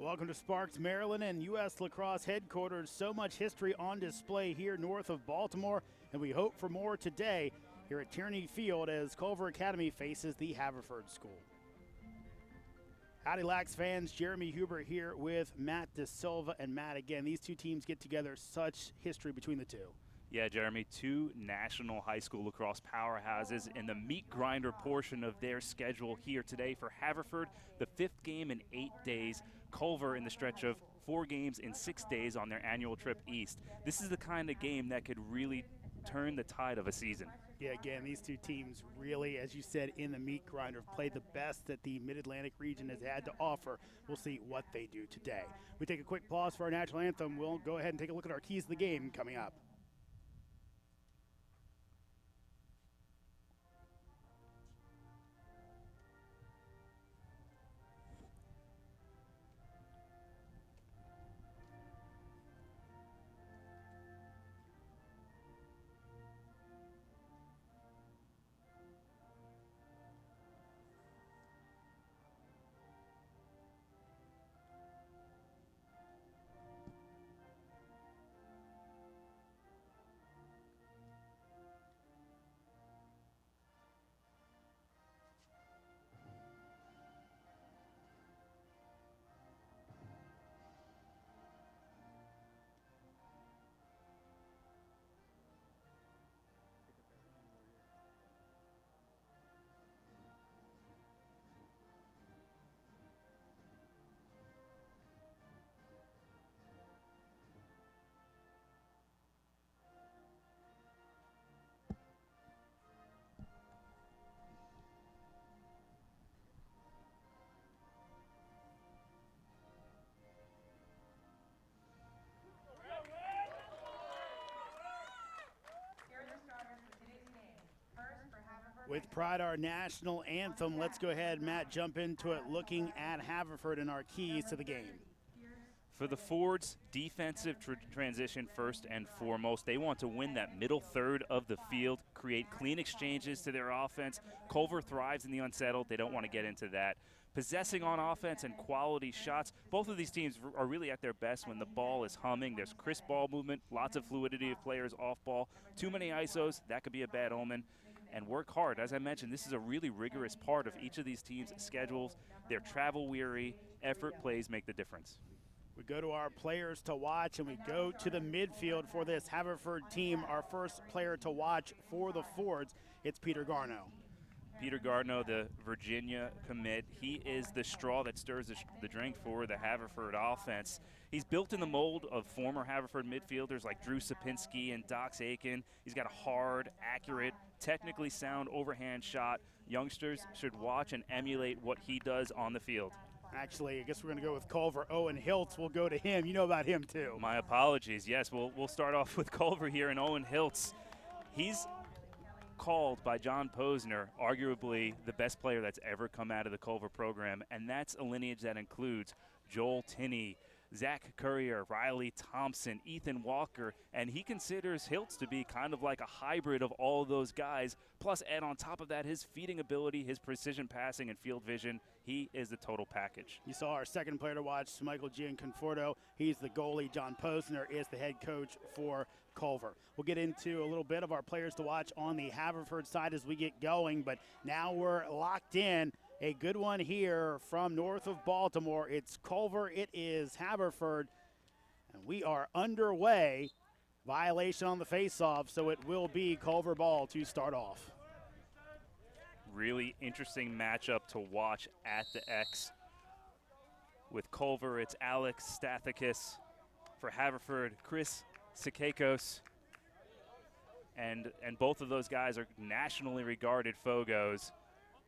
Welcome to Sparks, Maryland, and U.S. Lacrosse headquarters. So much history on display here north of Baltimore, and we hope for more today here at Tierney Field as Culvert Academy faces the Haverford School. Howdy Lax fans, Jeremy Huber here with Matt DeSilva. And Matt, again, these two teams get together, such history between the two. Yeah, Jeremy, two national high school lacrosse powerhouses in the meat grinder portion of their schedule here today for Haverford, the 5th game in 8 days. Culver in the stretch of 4 games in 6 days on their annual trip east. This is the kind of game that could really turn the tide of a season. Yeah, again, these two teams really, as you said, in the meat grinder, have played the best that the Mid-Atlantic region has had to offer. We'll see what they do today. We take a quick pause for our national anthem. We'll go ahead and take a look at our keys to the game coming up. With pride, our national anthem. Let's go ahead, Matt, jump into it, looking at Haverford and our keys to the game. For the Fords, defensive transition first and foremost. They want to win that middle third of the field, create clean exchanges to their offense. Culver thrives in the unsettled. They don't want to get into that. Possessing on offense and quality shots. Both of these teams are really at their best when the ball is humming. There's crisp ball movement, lots of fluidity of players off ball. Too many ISOs, that could be a bad omen. And work hard. As I mentioned, this is a really rigorous part of each of these teams' schedules. They're travel weary. Effort plays make the difference. We go to our players to watch, and we go to the midfield for this Haverford team. Our first player to watch for the Fords, it's Peter Garneau. Peter Garneau, the Virginia commit, he is the straw that stirs the drink for the Haverford offense. He's built in the mold of former Haverford midfielders like Drew Sapinski and Dox Aiken. He's got a hard, accurate, technically sound overhand shot. Youngsters should watch and emulate what he does on the field. Actually, I guess we're going to go with Culver. Owen Hiltz, we'll go to him. You know about him, too. My apologies. Yes, we'll start off with Culver here, and Owen Hiltz. He's called by John Posner arguably the best player that's ever come out of the Culver program, and that's a lineage that includes Joel Tinney, Zach Currier, Riley Thompson, Ethan Walker, and he considers Hiltz to be kind of like a hybrid of all of those guys, plus add on top of that his feeding ability, his precision passing and field vision. He is the total package. You saw our second player to watch, Michael Gianconforto. He's the goalie. John Posner is the head coach for Culver. We'll get into a little bit of our players to watch on the Haverford side as we get going, but now we're locked in. A good one here from north of Baltimore. It's Culver, it is Haverford, and we are underway. Violation on the faceoff, so it will be Culver ball to start off. Really interesting matchup to watch at the X. With Culver, it's Alex Stathakis. For Haverford, Chris Sikakos. And both of those guys are nationally regarded Fogos.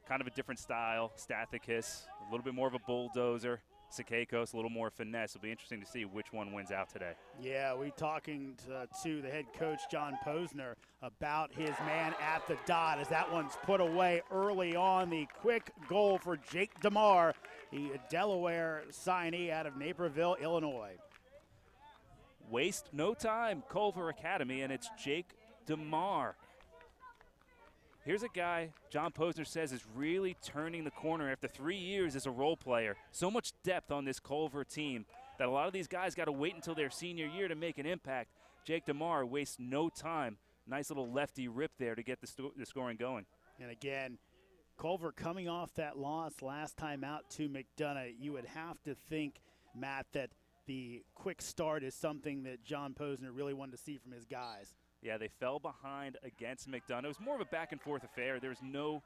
Kind of a different style. Stathakis, a little bit more of a bulldozer. Sikakos, a little more finesse. It'll be interesting to see which one wins out today. Yeah, we talking to the head coach, John Posner, about his man at the dot as that one's put away early on. The quick goal for Jake DeMar, the Delaware signee out of Naperville, Illinois. Waste no time, Culver Academy, and it's Jake DeMar. Here's a guy John Posner says is really turning the corner after 3 years as a role player. So much depth on this Culver team that a lot of these guys got to wait until their senior year to make an impact. Jake DeMar wastes no time. Nice little lefty rip there to get the scoring going. And again, Culver coming off that loss last time out to McDonough, you would have to think, Matt, that the quick start is something that John Posner really wanted to see from his guys. Yeah, they fell behind against McDonough. It was more of a back-and-forth affair. There's no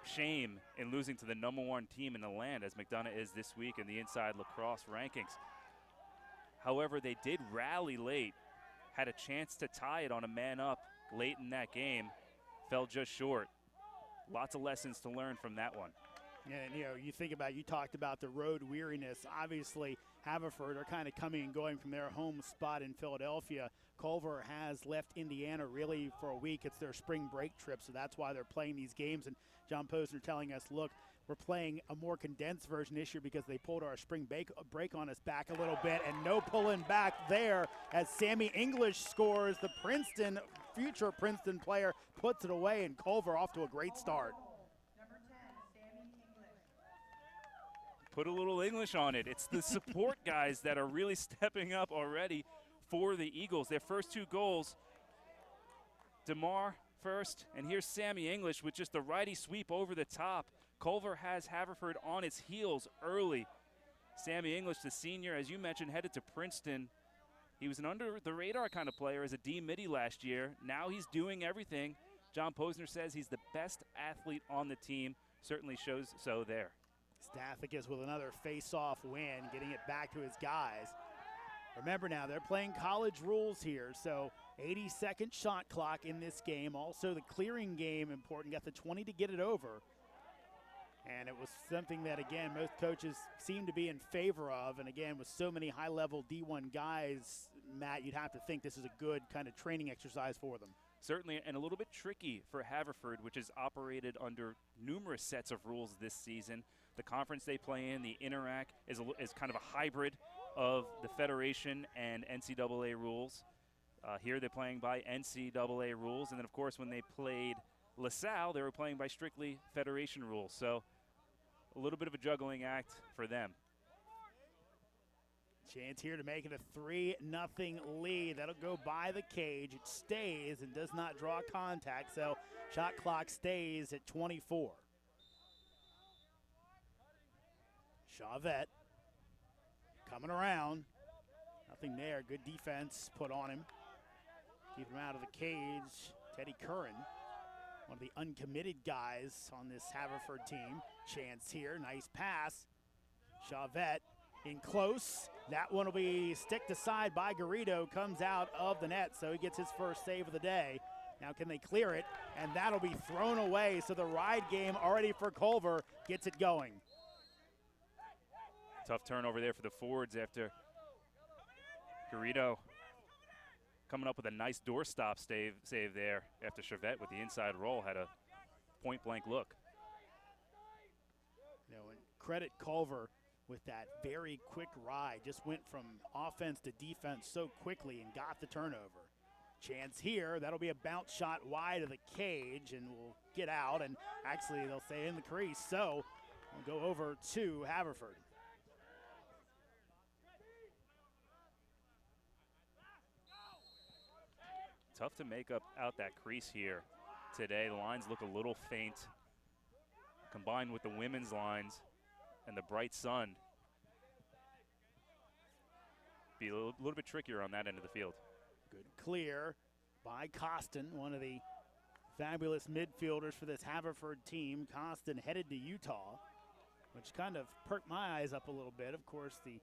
shame in losing to the #1 team in the land, as McDonough is this week in the Inside Lacrosse rankings. However, they did rally late, had a chance to tie it on a man-up late in that game, fell just short. Lots of lessons to learn from that one. And, you talked about the road weariness. Obviously, Haverford are kind of coming and going from their home spot in Philadelphia. Culver has left Indiana really for a week. It's their spring break trip, so that's why they're playing these games. And John Posner telling us, look, we're playing a more condensed version this year because they pulled our spring break on us back a little bit, and no pulling back there as Sammy English scores. The future Princeton player puts it away, and Culver off to a great start. Put a little English on it. It's the support guys that are really stepping up already for the Eagles. Their first 2 goals, DeMar first, and here's Sammy English with just a righty sweep over the top. Culver has Haverford on its heels early. Sammy English, the senior, as you mentioned, headed to Princeton. He was an under-the-radar kind of player as a D-Midi last year. Now he's doing everything. John Posner says he's the best athlete on the team. Certainly shows so there. Stathakis with another face-off win, getting it back to his guys. Remember now, they're playing college rules here, so 80-second shot clock in this game. Also the clearing game important, got the 20 to get it over. And it was something that, again, most coaches seem to be in favor of. And, again, with so many high-level D1 guys, Matt, you'd have to think this is a good kind of training exercise for them. Certainly, and a little bit tricky for Haverford, which has operated under numerous sets of rules this season. The conference they play in, the Interac, is kind of a hybrid of the Federation and NCAA rules. Here they're playing by NCAA rules. And then, of course, when they played LaSalle, they were playing by strictly Federation rules. So a little bit of a juggling act for them. Chance here to make it a 3-0 lead. That'll go by the cage. It stays and does not draw contact, so shot clock stays at 24. Chavette coming around. Nothing there. Good defense put on him. Keep him out of the cage. Teddy Curran, one of the uncommitted guys on this Haverford team. Chance here. Nice pass. Chavette in close. That one will be sticked aside by Garrido. Comes out of the net, so he gets his first save of the day. Now can they clear it? And that'll be thrown away. So the ride game already for Culver gets it going. Tough turnover there for the forwards after Garrido coming up with a nice doorstop save there after Chavette with the inside roll had a point-blank look. And credit Culver with that very quick ride. Just went from offense to defense so quickly and got the turnover. Chance here. That'll be a bounce shot wide of the cage and will get out. And actually, they'll stay in the crease. So we'll go over to Haverford. Tough to make out that crease here today. The lines look a little faint. Combined with the women's lines and the bright sun, be a little bit trickier on that end of the field. Good clear by Costin, one of the fabulous midfielders for this Haverford team. Costin headed to Utah, which kind of perked my eyes up a little bit. Of course, the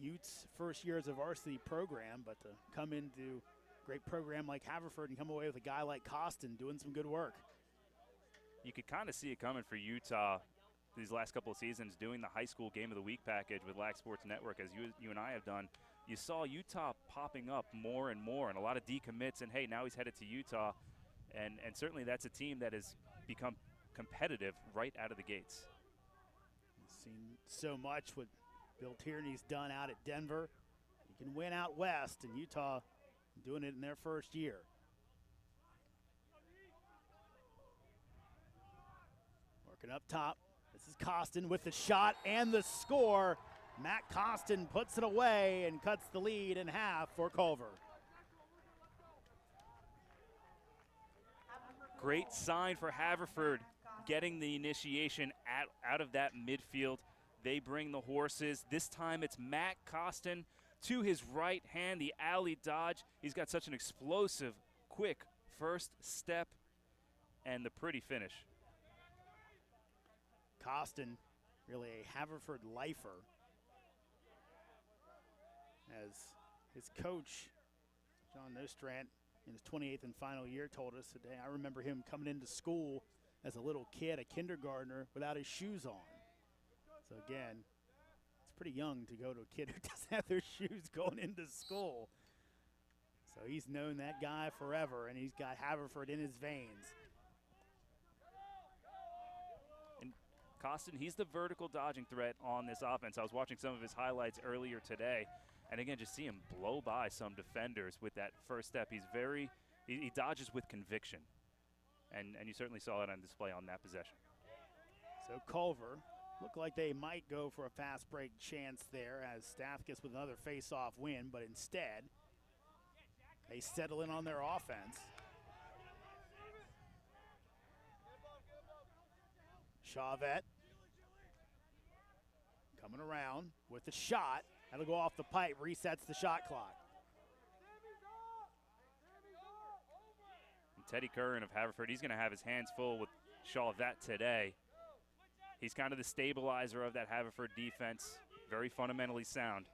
Utes' first year as a varsity program, but to come into a great program like Haverford and come away with a guy like Costin doing some good work. You could kind of see it coming for Utah these last couple of seasons, doing the high school game of the week package with LAC Sports Network, as you and I have done. You saw Utah popping up more and more, and a lot of decommits, and hey, now he's headed to Utah. And certainly that's a team that has become competitive right out of the gates. We've seen so much what Bill Tierney's done out at Denver. He can win out west, and Utah doing it in their first year. Working up top. This is Costin with the shot and the score. Matt Costin puts it away and cuts the lead in half for Culver. Great sign for Haverford, getting the initiation out of that midfield. They bring the horses. This time it's Matt Costin to his right hand, the alley dodge. He's got such an explosive, quick first step and the pretty finish. Costin, really a Haverford lifer, as his coach, John Nostrand, in his 28th and final year, told us today. I remember him coming into school as a little kid, a kindergartner, without his shoes on. So again, it's pretty young to go to a kid who doesn't have their shoes going into school. So he's known that guy forever, and he's got Haverford in his veins. And Costin, he's the vertical dodging threat on this offense. I was watching some of his highlights earlier today, and again, just see him blow by some defenders with that first step. He dodges with conviction, and you certainly saw it on display on that possession. So Culver looked like they might go for a fast break chance there as Staff gets with another face-off win, but instead they settle in on their offense. Chavette coming around with the shot. That'll go off the pipe, resets the shot clock. And Teddy Curran of Haverford, he's going to have his hands full with Chavette today. He's kind of the stabilizer of that Haverford defense, very fundamentally sound.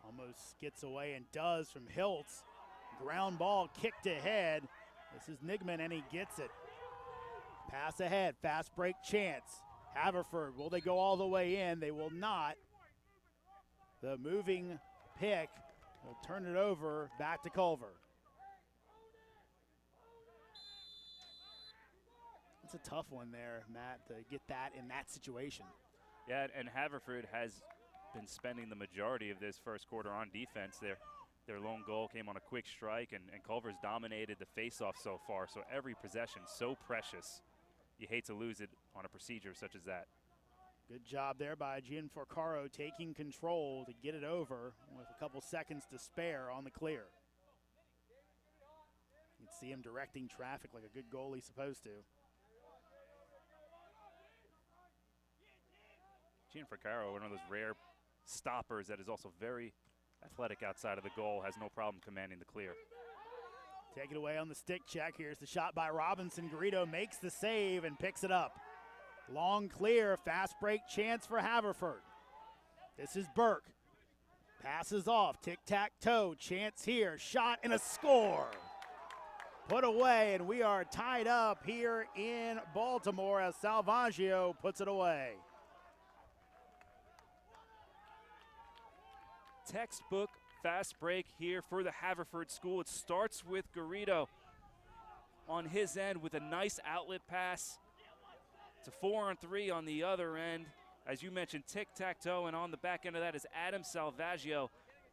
Almost gets away and does from Hiltz. Ground ball kicked ahead. This is Nigman, and he gets it. Pass ahead, fast break chance. Haverford, will they go all the way in? They will not. The moving pick will turn it over back to Culver. It's a tough one there, Matt, to get that in that situation. Yeah, and Haverford has been spending the majority of this first quarter on defense. Their lone goal came on a quick strike, and Culver's dominated the faceoff so far, so every possession so precious. You hate to lose it on a procedure such as that. Good job there by Gianforcaro taking control to get it over with a couple seconds to spare on the clear. You can see him directing traffic like a good goalie's supposed to. Gianforcaro, one of those rare stoppers that is also very athletic outside of the goal, has no problem commanding the clear. Take it away on the stick check. Here's the shot by Robinson. Garrido makes the save and picks it up. Long clear, fast break chance for Haverford. This is Burke. Passes off, tic-tac-toe, chance here, shot and a score. Put away, and we are tied up here in Baltimore as Salvaggio puts it away. Textbook fast break here for the Haverford school. It starts with Garrido on his end with a nice outlet pass. It's a 4-on-3 on the other end. As you mentioned, tic-tac-toe, and on the back end of that is Adam Salvaggio,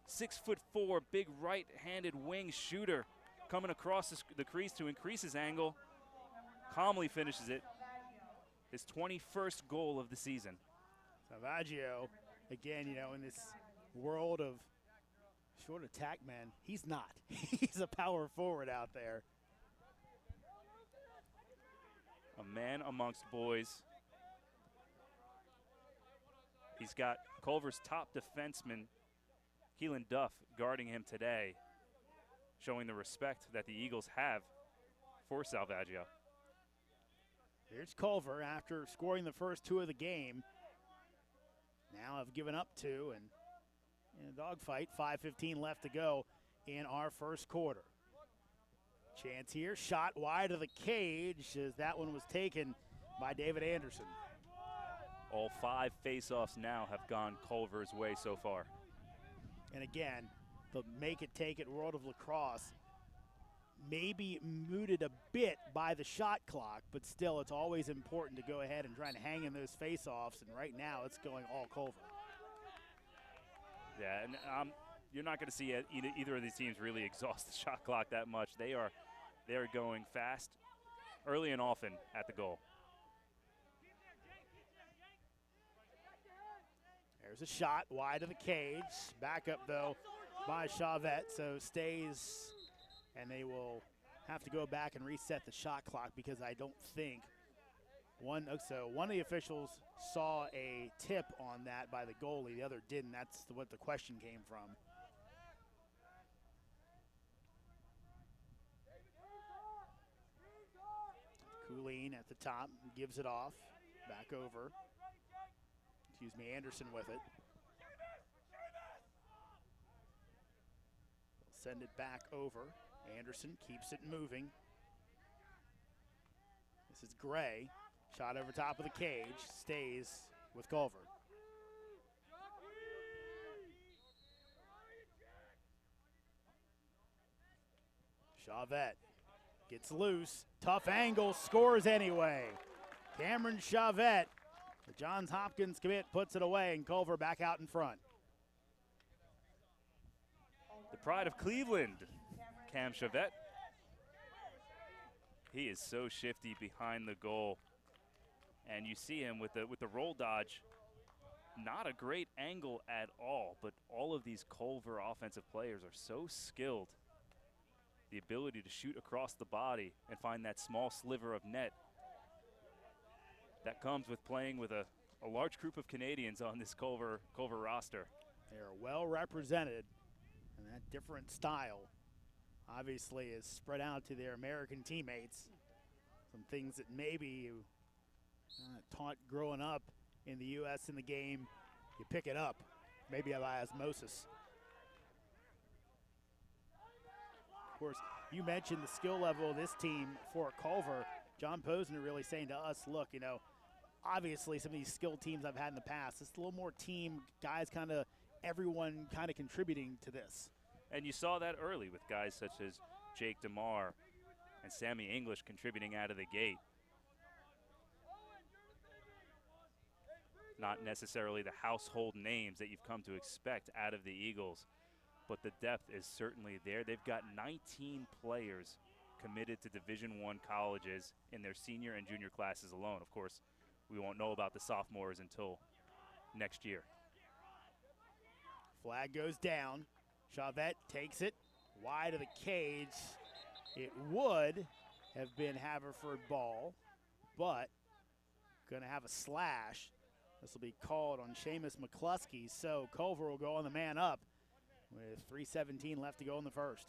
6'4", big right-handed wing shooter, coming across the crease to increase his angle. Calmly finishes it. His 21st goal of the season. Salvaggio, again, you know, in this world of short attack man, he's not. He's a power forward out there. A man amongst boys. He's got Culver's top defenseman, Keelan Duff, guarding him today, showing the respect that the Eagles have for Salvaggio. Here's Culver after scoring the first two of the game. Now have given up two, and in a dogfight, 5:15 left to go in our first quarter. Chance here, shot wide of the cage as that one was taken by David Anderson. All 5 faceoffs now have gone Culver's way so far. And again, the make it take it world of lacrosse maybe mooted a bit by the shot clock, but still it's always important to go ahead and try and hang in those faceoffs, and right now it's going all Culver. Yeah, and you're not going to see either of these teams really exhaust the shot clock that much. They are going fast early and often at the goal. There's a shot wide of the cage. Back up, though, by Chavette, so stays, and they will have to go back and reset the shot clock because I don't think one of the officials saw a tip on that by the goalie. The other didn't. That's what the question came from. Coolene at the top gives it off. Back over. Anderson with it. They'll send it back over. Anderson keeps it moving. This is Gray. Shot over top of the cage. Stays with Culvert. Chavette gets loose. Tough angle. Scores anyway. Cameron Chavette, the Johns Hopkins commit, puts it away, and Culver back out in front. The pride of Cleveland, Cam Chavette. He is so shifty behind the goal. And you see him with the roll dodge. Not a great angle at all, but all of these Culver offensive players are so skilled. The ability to shoot across the body and find that small sliver of net. That comes with playing with a large group of Canadians on this Culver roster. They are well represented, and that different style obviously is spread out to their American teammates. Some things that maybe you taught growing up in the U.S. in the game, you pick it up, maybe by osmosis. Of course, you mentioned the skill level of this team for Culver. John Posner really saying to us, look, you know, obviously some of these skilled teams I've had in the past, it's a little more team, guys everyone kind of contributing to this. And you saw that early with guys such as Jake DeMar and Sammy English contributing out of the gate. Not necessarily the household names that you've come to expect out of the Eagles, but the depth is certainly there. They've got 19 players committed to Division I colleges in their senior and junior classes alone. Of course, we won't know about the sophomores until next year. Flag goes down. Chavette takes it wide of the cage. It would have been Haverford ball, but going to have a slash. This will be called on Seamus McCluskey, so Culver will go on the man up with 3:17 left to go in the first.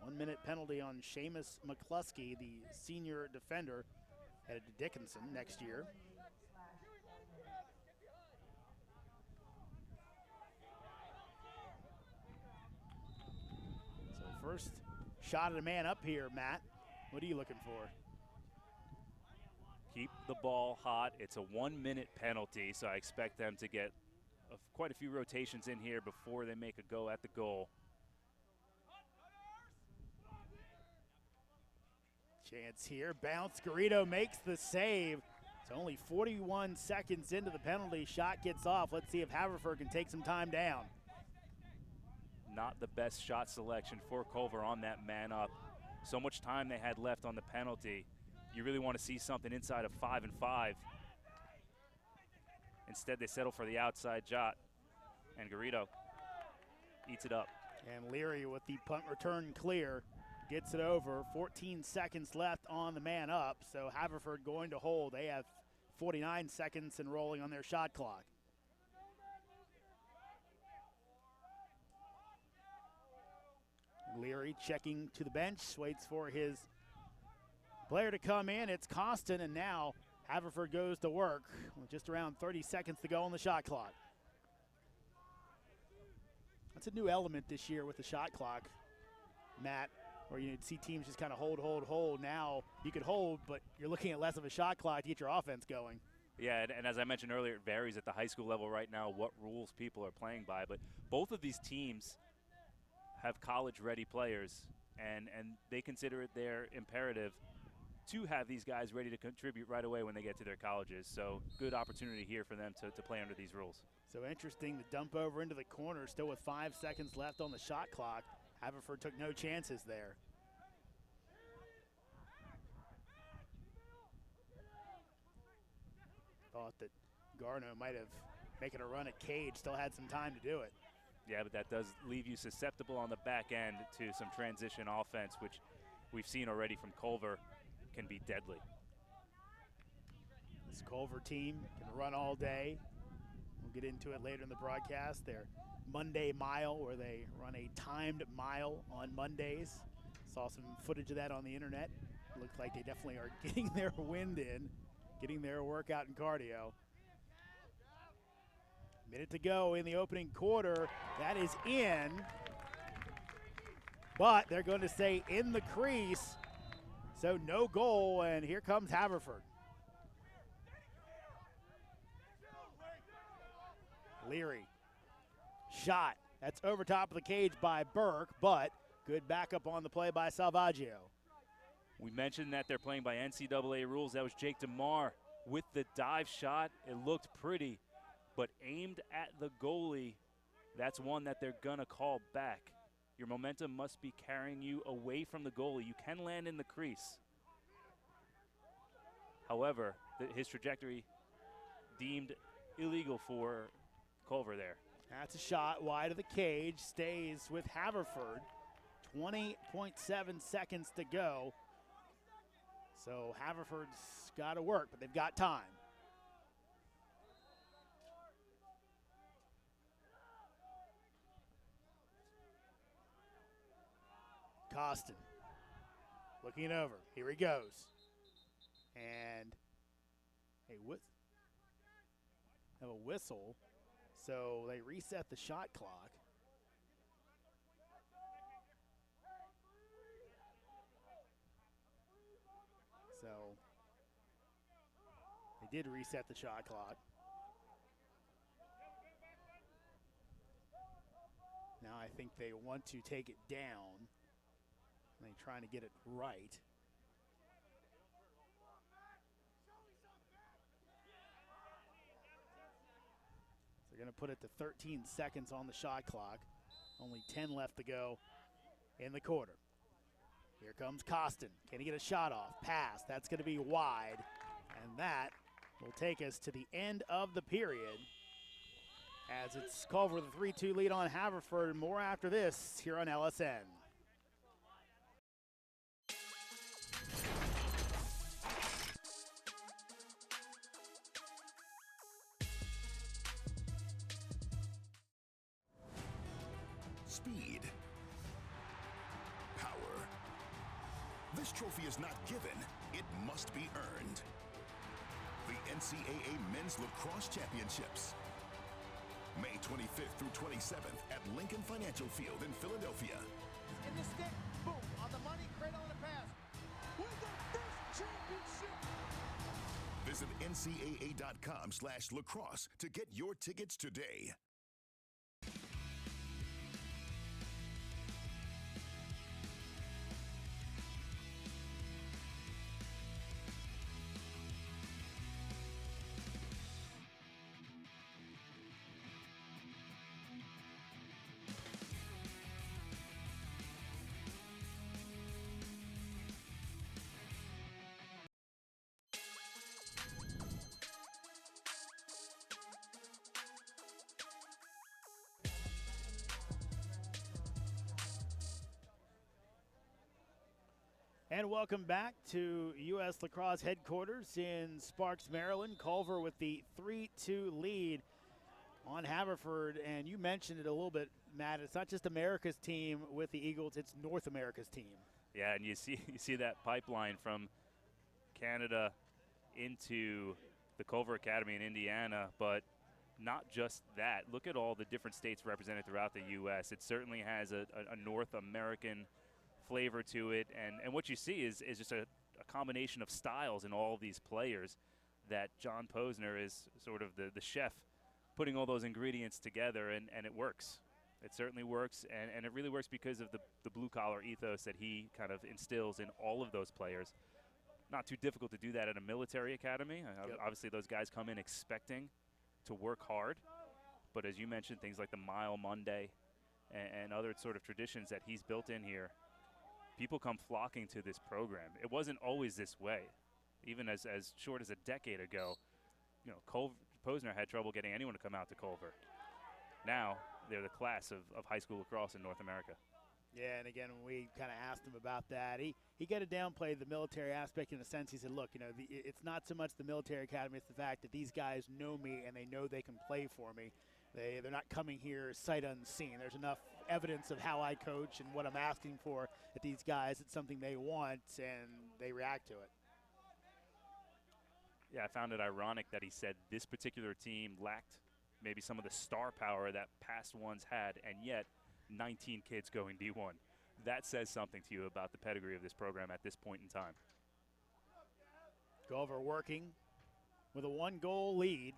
1 minute penalty on Seamus McCluskey, the senior defender, headed to Dickinson next year. So first shot at a man up here, Matt. What are you looking for? Keep the ball hot. It's a 1 minute penalty, so I expect them to get quite a few rotations in here before they make a go at the goal. Chance here, bounce, Garrido makes the save. It's only 41 seconds into the penalty, shot gets off. Let's see if Haverford can take some time down. Not the best shot selection for Culver on that man up. So much time they had left on the penalty. You really want to see something inside of 5 and 5. Instead, they settle for the outside shot, and Garrido eats it up. And Leary with the punt return clear gets it over. 14 seconds left on the man up, so Haverford going to hold. They have 49 seconds and rolling on their shot clock. Leary checking to the bench, waits for his player to come in. It's Costin, and now Haverford goes to work with just around 30 seconds to go on the shot clock. That's a new element this year with the shot clock, Matt, where you'd see teams just kind of hold. Now you could hold, but you're looking at less of a shot clock to get your offense going. Yeah, and as I mentioned earlier, it varies at the high school level right now what rules people are playing by, but both of these teams have college-ready players, and they consider it their imperative to have these guys ready to contribute right away when they get to their colleges. So good opportunity here for them to play under these rules. So interesting, the dump over into the corner, still with 5 seconds left on the shot clock. Haverford took no chances there. Thought that Garno might have making a run at Cage, still had some time to do it. Yeah, but that does leave you susceptible on the back end to some transition offense, which we've seen already from Culver can be deadly. This Culver team can run all day. We'll get into it later in the broadcast. Their Monday mile, where they run a timed mile on Mondays. Saw some footage of that on the internet. Looks like they definitely are getting their wind in, getting their workout and cardio. Minute to go in the opening quarter. That is in, but they're going to say in the crease, so no goal, and here comes Haverford. Leary, shot. That's over top of the cage by Burke, but good backup on the play by Salvaggio. We mentioned that they're playing by NCAA rules. That was Jake DeMar with the dive shot. It looked pretty, but aimed at the goalie, that's one that they're going to call back. Your momentum must be carrying you away from the goalie. You can land in the crease. However, his trajectory deemed illegal for Culver there. That's a shot wide of the cage, stays with Haverford. 20.7 seconds to go. So Haverford's got to work, but they've got time. Costin looking it over. Here he goes. And have a whistle. So they reset the shot clock. So they did reset the shot clock. Now I think they want to take it down. They're trying to get it right. So they're going to put it to 13 seconds on the shot clock. Only 10 left to go in the quarter. Here comes Costin. Can he get a shot off? Pass. That's going to be wide. And that will take us to the end of the period, as it's Culver with a 3-2 lead on Haverford. More after this here on LSN. Speed. Power. This trophy is not given, it must be earned. The NCAA Men's Lacrosse Championships. May 25th through 27th at Lincoln Financial Field in Philadelphia. In the stick, boom, on the money, great on the pass. Win the first championship. Visit ncaa.com/lacrosse to get your tickets today. And welcome back to U.S. Lacrosse headquarters in Sparks, Maryland. Culver with the 3-2 lead on Haverford. And you mentioned it a little bit, Matt. It's not just America's team with the Eagles, it's North America's team. Yeah, and you see that pipeline from Canada into the Culver Academy in Indiana, but not just that. Look at all the different states represented throughout the U.S. It certainly has a North American flavor to it, and what you see is just a combination of styles in all of these players, that John Posner is sort of the chef putting all those ingredients together, and it works. It certainly works, and it really works because of the blue-collar ethos that he kind of instills in all of those players. Not too difficult to do that at a military academy. Yep. Obviously, those guys come in expecting to work hard, but as you mentioned, things like the Mile Monday and other sort of traditions that he's built in here, people come flocking to this program. It wasn't always this way. Even as short as a decade ago, Posner had trouble getting anyone to come out to Culver. Now they're the class of high school lacrosse in North America. Yeah, and again, when we kind of asked him about that, he got to downplay the military aspect in a sense. He said, look, it's not so much the military academy, it's the fact that these guys know me and they know they can play for me. They're not coming here sight unseen. There's enough evidence of how I coach and what I'm asking for at these guys. It's something they want, and they react to it. Yeah, I found it ironic that he said this particular team lacked maybe some of the star power that past ones had, and yet 19 kids going D1. That says something to you about the pedigree of this program at this point in time. Culver working with a 1-goal lead.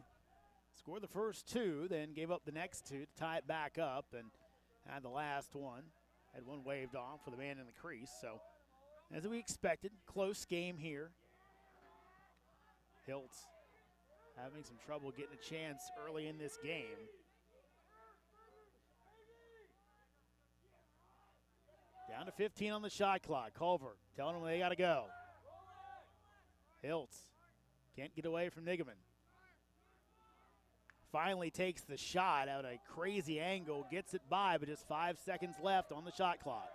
Scored the first 2, then gave up the next 2 to tie it back up, and had the last one. Had one waved off for the man in the crease. So, as we expected, close game here. Hiltz having some trouble getting a chance early in this game. Down to 15 on the shot clock. Culver telling them they got to go. Hiltz can't get away from Nigaman. Finally takes the shot out a crazy angle, gets it by, but just 5 seconds left on the shot clock.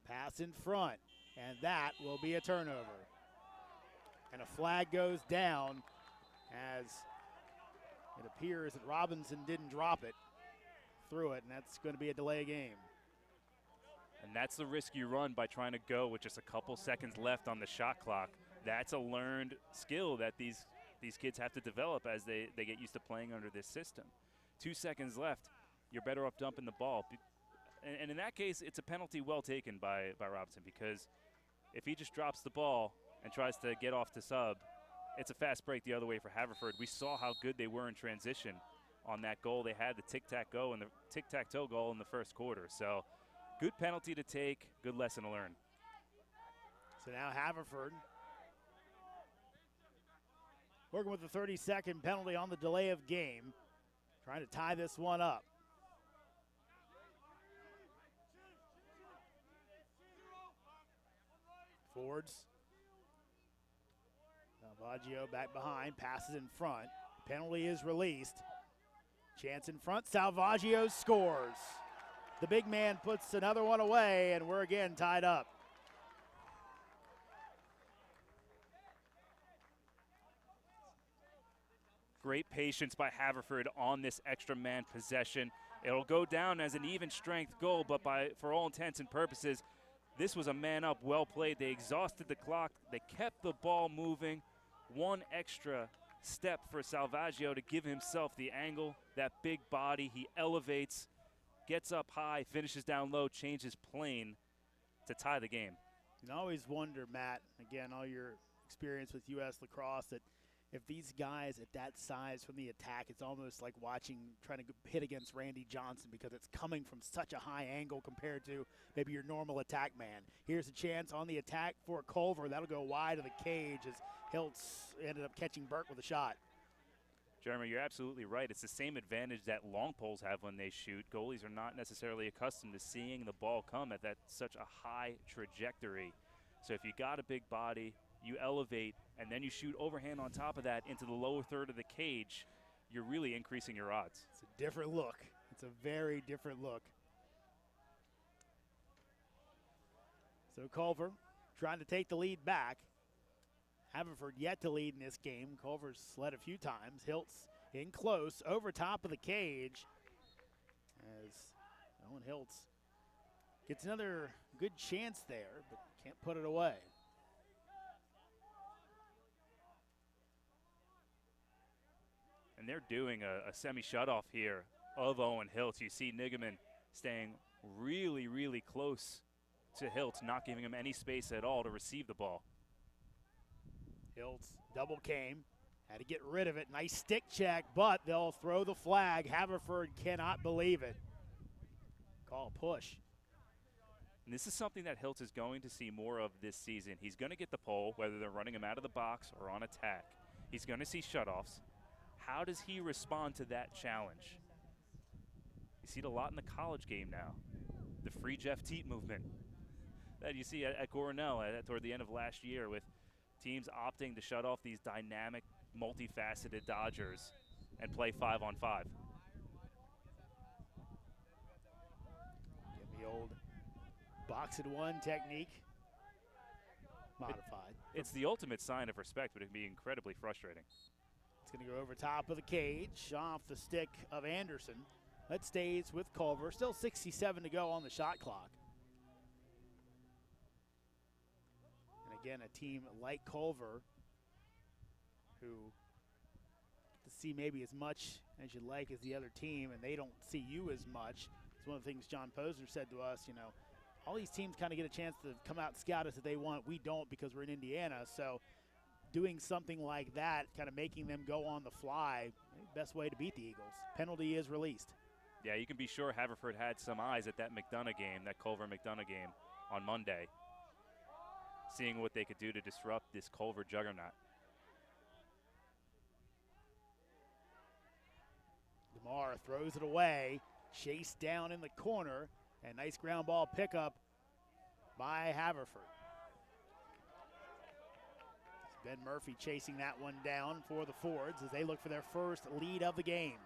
Pass in front, and that will be a turnover. And a flag goes down as it appears that Robinson didn't drop it through it, and that's going to be a delay game. And that's the risk you run by trying to go with just a couple seconds left on the shot clock. That's a learned skill that these kids have to develop as they get used to playing under this system. 2 seconds left, you're better off dumping the ball. And in that case, it's a penalty well taken by Robinson, because if he just drops the ball and tries to get off to sub, it's a fast break the other way for Haverford. We saw how good they were in transition on that goal. They had the tic-tac-toe and the tic-tac-toe goal in the first quarter. So good penalty to take, good lesson to learn. So now Haverford working with the 30-second penalty on the delay of game, trying to tie this one up. Fords. Salvaggio back behind, passes in front. Penalty is released. Chance in front, Salvaggio scores. The big man puts another one away, and we're again tied up. Great patience by Haverford on this extra man possession. It'll go down as an even strength goal, but for all intents and purposes, this was a man up, well played. They exhausted the clock. They kept the ball moving. One extra step for Salvaggio to give himself the angle. That big body, he elevates, gets up high, finishes down low, changes plane to tie the game. You can always wonder, Matt, again, all your experience with U.S. lacrosse, that if these guys at that size from the attack, it's almost like trying to hit against Randy Johnson, because it's coming from such a high angle compared to maybe your normal attack man. Here's a chance on the attack for Culver. That'll go wide of the cage as Hiltz ended up catching Burke with a shot. Jeremy, you're absolutely right. It's the same advantage that long poles have when they shoot. Goalies are not necessarily accustomed to seeing the ball come at such a high trajectory. So if you got a big body, you elevate, and then you shoot overhand on top of that into the lower third of the cage, you're really increasing your odds. It's a different look. It's a very different look. So Culver trying to take the lead back. Haverford yet to lead in this game. Culver's led a few times. Hiltz in close, over top of the cage, as Owen Hiltz gets another good chance there, but can't put it away. And they're doing a semi-shutoff here of Owen Hiltz. You see Nigaman staying really, really close to Hiltz, not giving him any space at all to receive the ball. Hiltz double came, had to get rid of it. Nice stick check, but they'll throw the flag. Haverford cannot believe it. Call push. And this is something that Hiltz is going to see more of this season. He's going to get the pole, whether they're running him out of the box or on attack. He's going to see shutoffs. How does he respond to that challenge? You see it a lot in the college game now. The free Jeff Teat movement. that you see at Coronel toward the end of last year, with teams opting to shut off these dynamic, multifaceted Dodgers and play 5-on-5. Get the old box-and-one technique modified. It's the ultimate sign of respect, but it can be incredibly frustrating. It's going to go over top of the cage, off the stick of Anderson. That stays with Culver. Still 67 to go on the shot clock. And again, a team like Culver, who to see maybe as much as you'd like as the other team, and they don't see you as much. It's one of the things John Posner said to us, you know, all these teams kind of get a chance to come out and scout us if they want. We don't, because we're in Indiana. So doing something like that, kind of making them go on the fly, best way to beat the Eagles. Penalty is released. Yeah, you can be sure Haverford had some eyes at that McDonough game, that Culver-McDonough game on Monday, seeing what they could do to disrupt this Culver juggernaut. DeMar throws it away, chased down in the corner, and nice ground ball pickup by Haverford. Ben Murphy chasing that one down for the Fords as they look for their first lead of the game.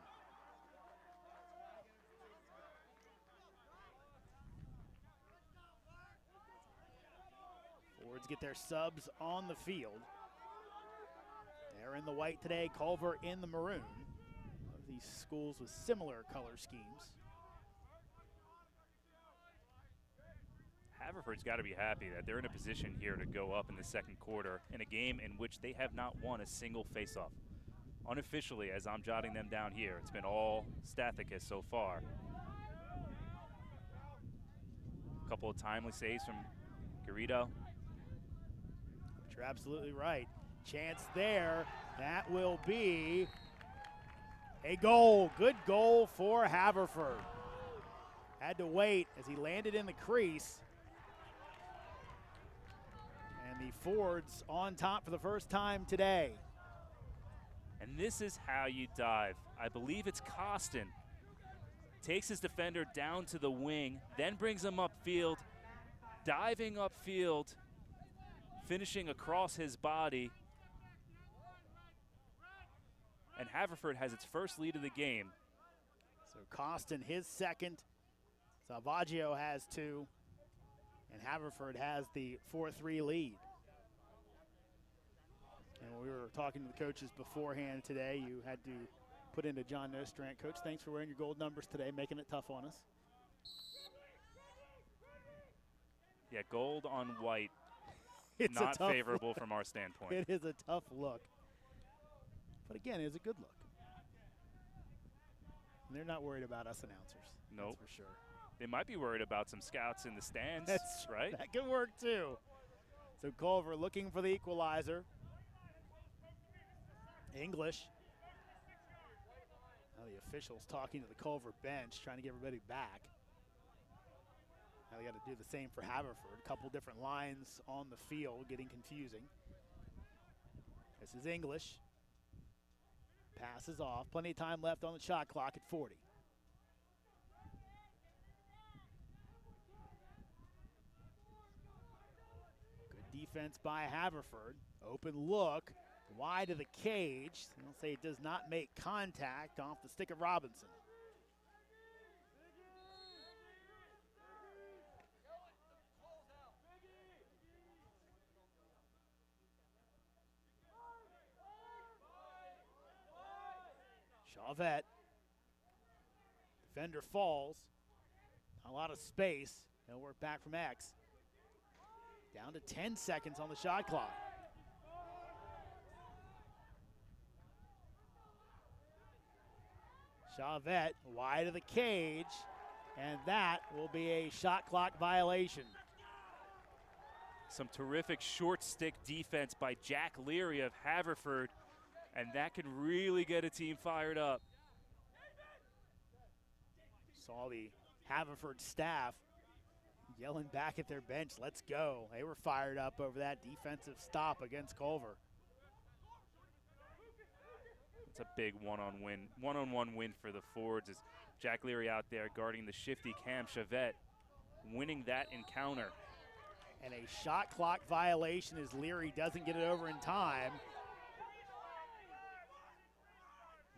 Fords get their subs on the field. They're in the white today, Culver in the maroon. These schools with similar color schemes. Haverford's got to be happy that they're in a position here to go up in the second quarter in a game in which they have not won a single faceoff. Unofficially, as I'm jotting them down here, it's been all Stathicus so far. A couple of timely saves from Garrido. But you're absolutely right. Chance there. That will be a goal. Good goal for Haverford. Had to wait as he landed in the crease. And the Fords on top for the first time today. And this is how you dive. I believe it's Costin. Takes his defender down to the wing, then brings him upfield, diving upfield, finishing across his body. And Haverford has its first lead of the game. So Costin his second. Salvaggio has two. And Haverford has the 4-3 lead. And when we were talking to the coaches beforehand today, you had to put into John Nostrand. Coach, thanks for wearing your gold numbers today, making it tough on us. Yeah, gold on white, It's not a tough favorable look. from our standpoint. It is a tough look. But again, it's a good look. And they're not worried about us announcers. Nope. That's for sure. They might be worried about some scouts in the stands, That's right? That could work too. So Culver looking for the equalizer. English. Now the officials talking to the Culver bench, trying to get everybody back. Now they got to do the same for Haverford. A couple different lines on the field, getting confusing. This is English. Passes off. Plenty of time left on the shot clock at 40. Good defense by Haverford. Open look. Wide of the cage. They'll say it does not make contact off the stick of Robinson. Chauvet. Defender falls. Not a lot of space. They'll work back from X. Down to 10 seconds on the shot clock. Chauvet wide of the cage, and that will be a shot clock violation. Some terrific short stick defense by Jack Leary of Haverford, and that can really get a team fired up. Saw the Haverford staff yelling back at their bench, let's go. They were fired up over that defensive stop against Culver. It's a big one-on-one win for the Fords as Jack Leary out there guarding the shifty Cam Chauvet, winning that encounter. And a shot clock violation as Leary doesn't get it over in time.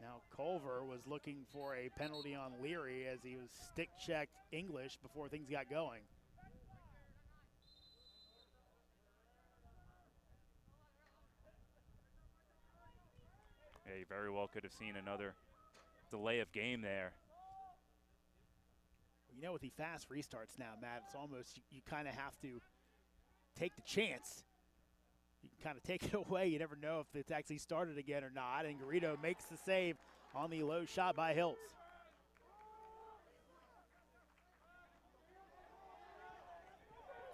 Now Culver was looking for a penalty on Leary as he was stick-checked English before things got going. Yeah, you very well could have seen another delay of game there. You know, with the fast restarts now, Matt, it's almost, you kind of have to take the chance. You can kind of take it away. You never know if it's actually started again or not. And Garrido makes the save on the low shot by Hiltz.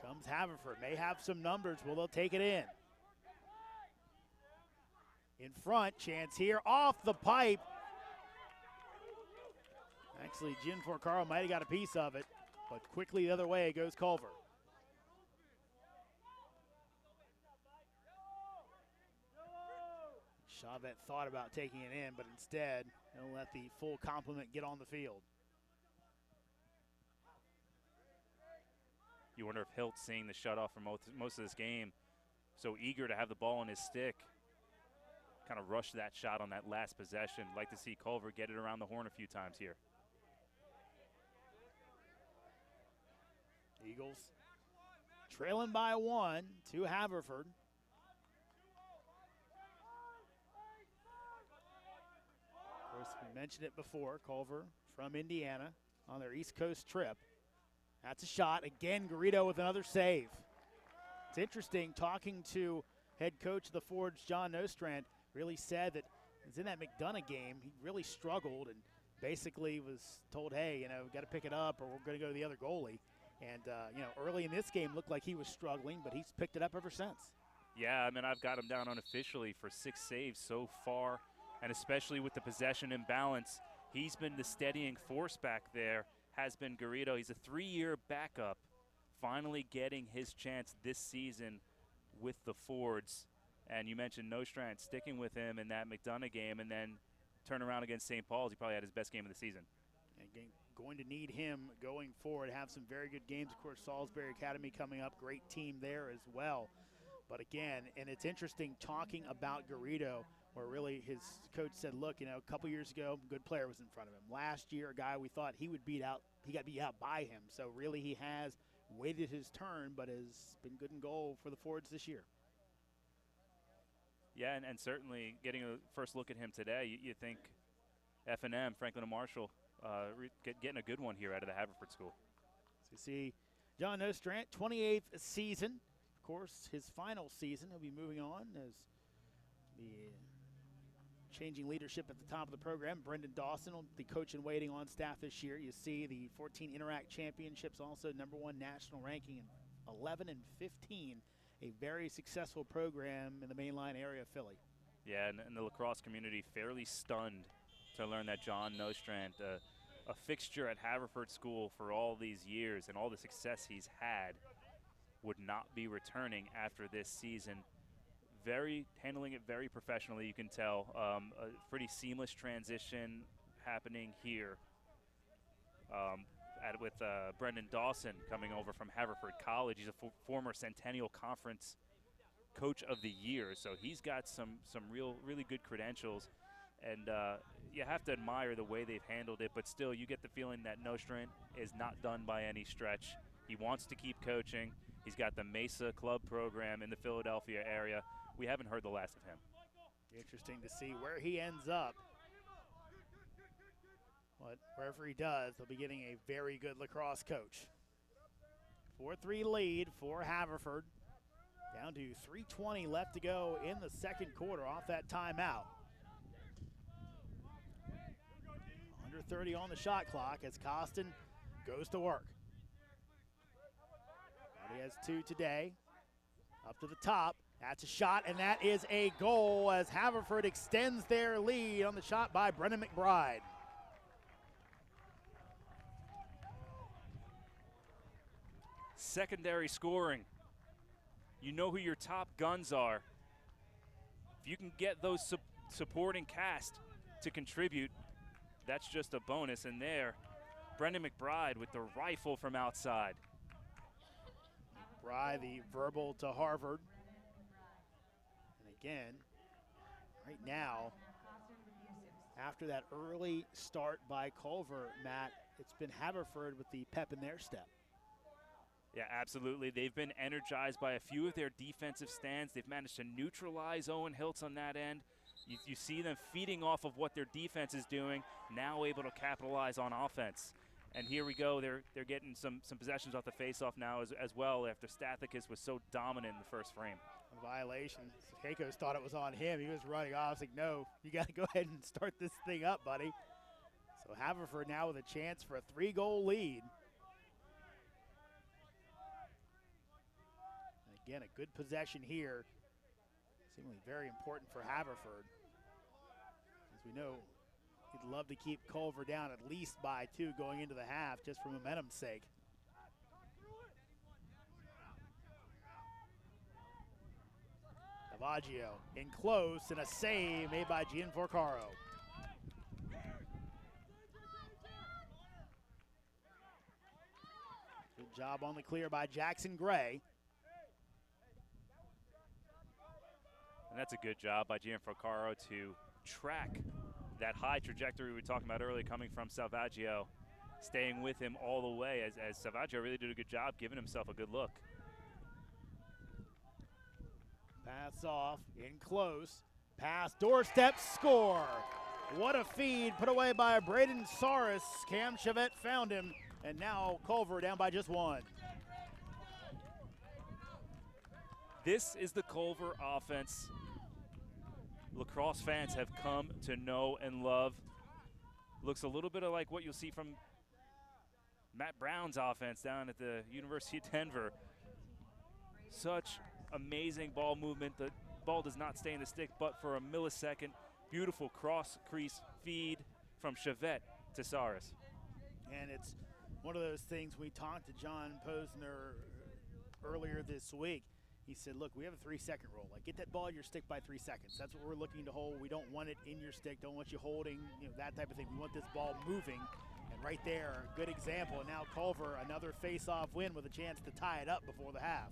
Comes Haverford, may have some numbers. Will they'll take it in? In front, chance here, off the pipe. Actually, Gin Forcaro might have got a piece of it, but quickly the other way goes Culver. Chavette thought about taking it in, but instead he'll let the full complement get on the field. You wonder if Hiltz, seeing the shutoff for most of this game, so eager to have the ball in his stick, kind of rushed that shot on that last possession. Like to see Culver get it around the horn a few times here. Eagles trailing by 1 to Haverford. Of course, we mentioned it before, Culver from Indiana on their East Coast trip. That's a shot. Again, Garrido with another save. It's interesting, talking to head coach of the Fords, John Nostrand, really said that it's in that McDonough game, he really struggled and basically was told, hey, you know, got to pick it up or we're going to go to the other goalie. And, you know, early in this game looked like he was struggling, but he's picked it up ever since. Yeah, I mean, I've got him down unofficially for 6 saves so far, and especially with the possession imbalance, he's been the steadying force back there, has been Garrido. He's a 3-year backup, finally getting his chance this season with the Fords. And you mentioned Nostrand sticking with him in that McDonough game, and then turn around against St. Paul's. He probably had his best game of the season. And going to need him going forward, have some very good games. Of course, Salisbury Academy coming up, great team there as well. But again, and it's interesting talking about Garrido, where really his coach said, look, you know, a couple years ago, good player was in front of him. Last year, a guy we thought he would beat out, he got beat out by him. So really he has waited his turn, but has been good in goal for the Fords this year. Yeah, and certainly getting a first look at him today, you think F&M, Franklin and Marshall, getting a good one here out of the Haverford School. So you see John Nostrand, 28th season. Of course, his final season. He'll be moving on as the changing leadership at the top of the program. Brendan Dawson will be coach and waiting on staff this year. You see the 14 Interact Championships, also #1 national ranking in 11 and 15. A very successful program in the mainline area of Philly. Yeah, and the lacrosse community fairly stunned to learn that John Nostrand, a fixture at Haverford School for all these years and all the success he's had, would not be returning after this season. Handling it very professionally, you can tell. A pretty seamless transition happening here with Brendan Dawson coming over from Haverford College. He's a former Centennial Conference Coach of the Year, so he's got some really good credentials. And you have to admire the way they've handled it, but still you get the feeling that Nostrand is not done by any stretch. He wants to keep coaching. He's got the Mesa Club program in the Philadelphia area. We haven't heard the last of him. Interesting to see where he ends up. But wherever he does, they'll be getting a very good lacrosse coach. 4-3 lead for Haverford. Down to 3:20 left to go in the second quarter off that timeout. Under 30 on the shot clock as Costin goes to work. He has 2 today. Up to the top. That's a shot, and that is a goal as Haverford extends their lead on the shot by Brennan McBride. Secondary scoring. You know who your top guns are. If you can get those supporting cast to contribute, that's just a bonus. And there, Brendan McBride with the rifle from outside. McBride, the verbal to Harvard. And again, right now, after that early start by Culver, Matt, it's been Haverford with the pep in their step. Yeah, absolutely. They've been energized by a few of their defensive stands. They've managed to neutralize Owen Hiltz on that end. You see them feeding off of what their defense is doing, now able to capitalize on offense. And here we go. They're getting some possessions off the faceoff now as well after Stathakis was so dominant in the first frame. A violation. Keikos thought it was on him. He was running off. I was like, no, you got to go ahead and start this thing up, buddy. So Haverford now with a chance for a 3-goal lead. And again, a good possession here. Seemingly very important for Haverford. As we know, he'd love to keep Culver down at least by 2 going into the half just for momentum's sake. Navaggio in close and a save made by Gianforcaro. Good job on the clear by Jackson Gray. And that's a good job by Gianforcaro to track that high trajectory we were talking about earlier coming from Salvaggio, staying with him all the way as Salvaggio really did a good job giving himself a good look. Pass off, in close, pass, doorstep, score. What a feed put away by Braden Saris. Cam Chavette found him, and now Culver down by just 1. This is the Culver offense lacrosse fans have come to know and love. Looks a little bit like what you'll see from Matt Brown's offense down at the University of Denver. Such amazing ball movement. The ball does not stay in the stick but for a millisecond. Beautiful cross crease feed from Chavette to Saris. And it's one of those things we talked to John Posner earlier this week. He said, look, we have a 3-second rule. Like, get that ball in your stick by 3 seconds. That's what we're looking to hold. We don't want it in your stick. Don't want you holding, that type of thing. We want this ball moving. And right there, good example. And now Culver, another face-off win with a chance to tie it up before the half.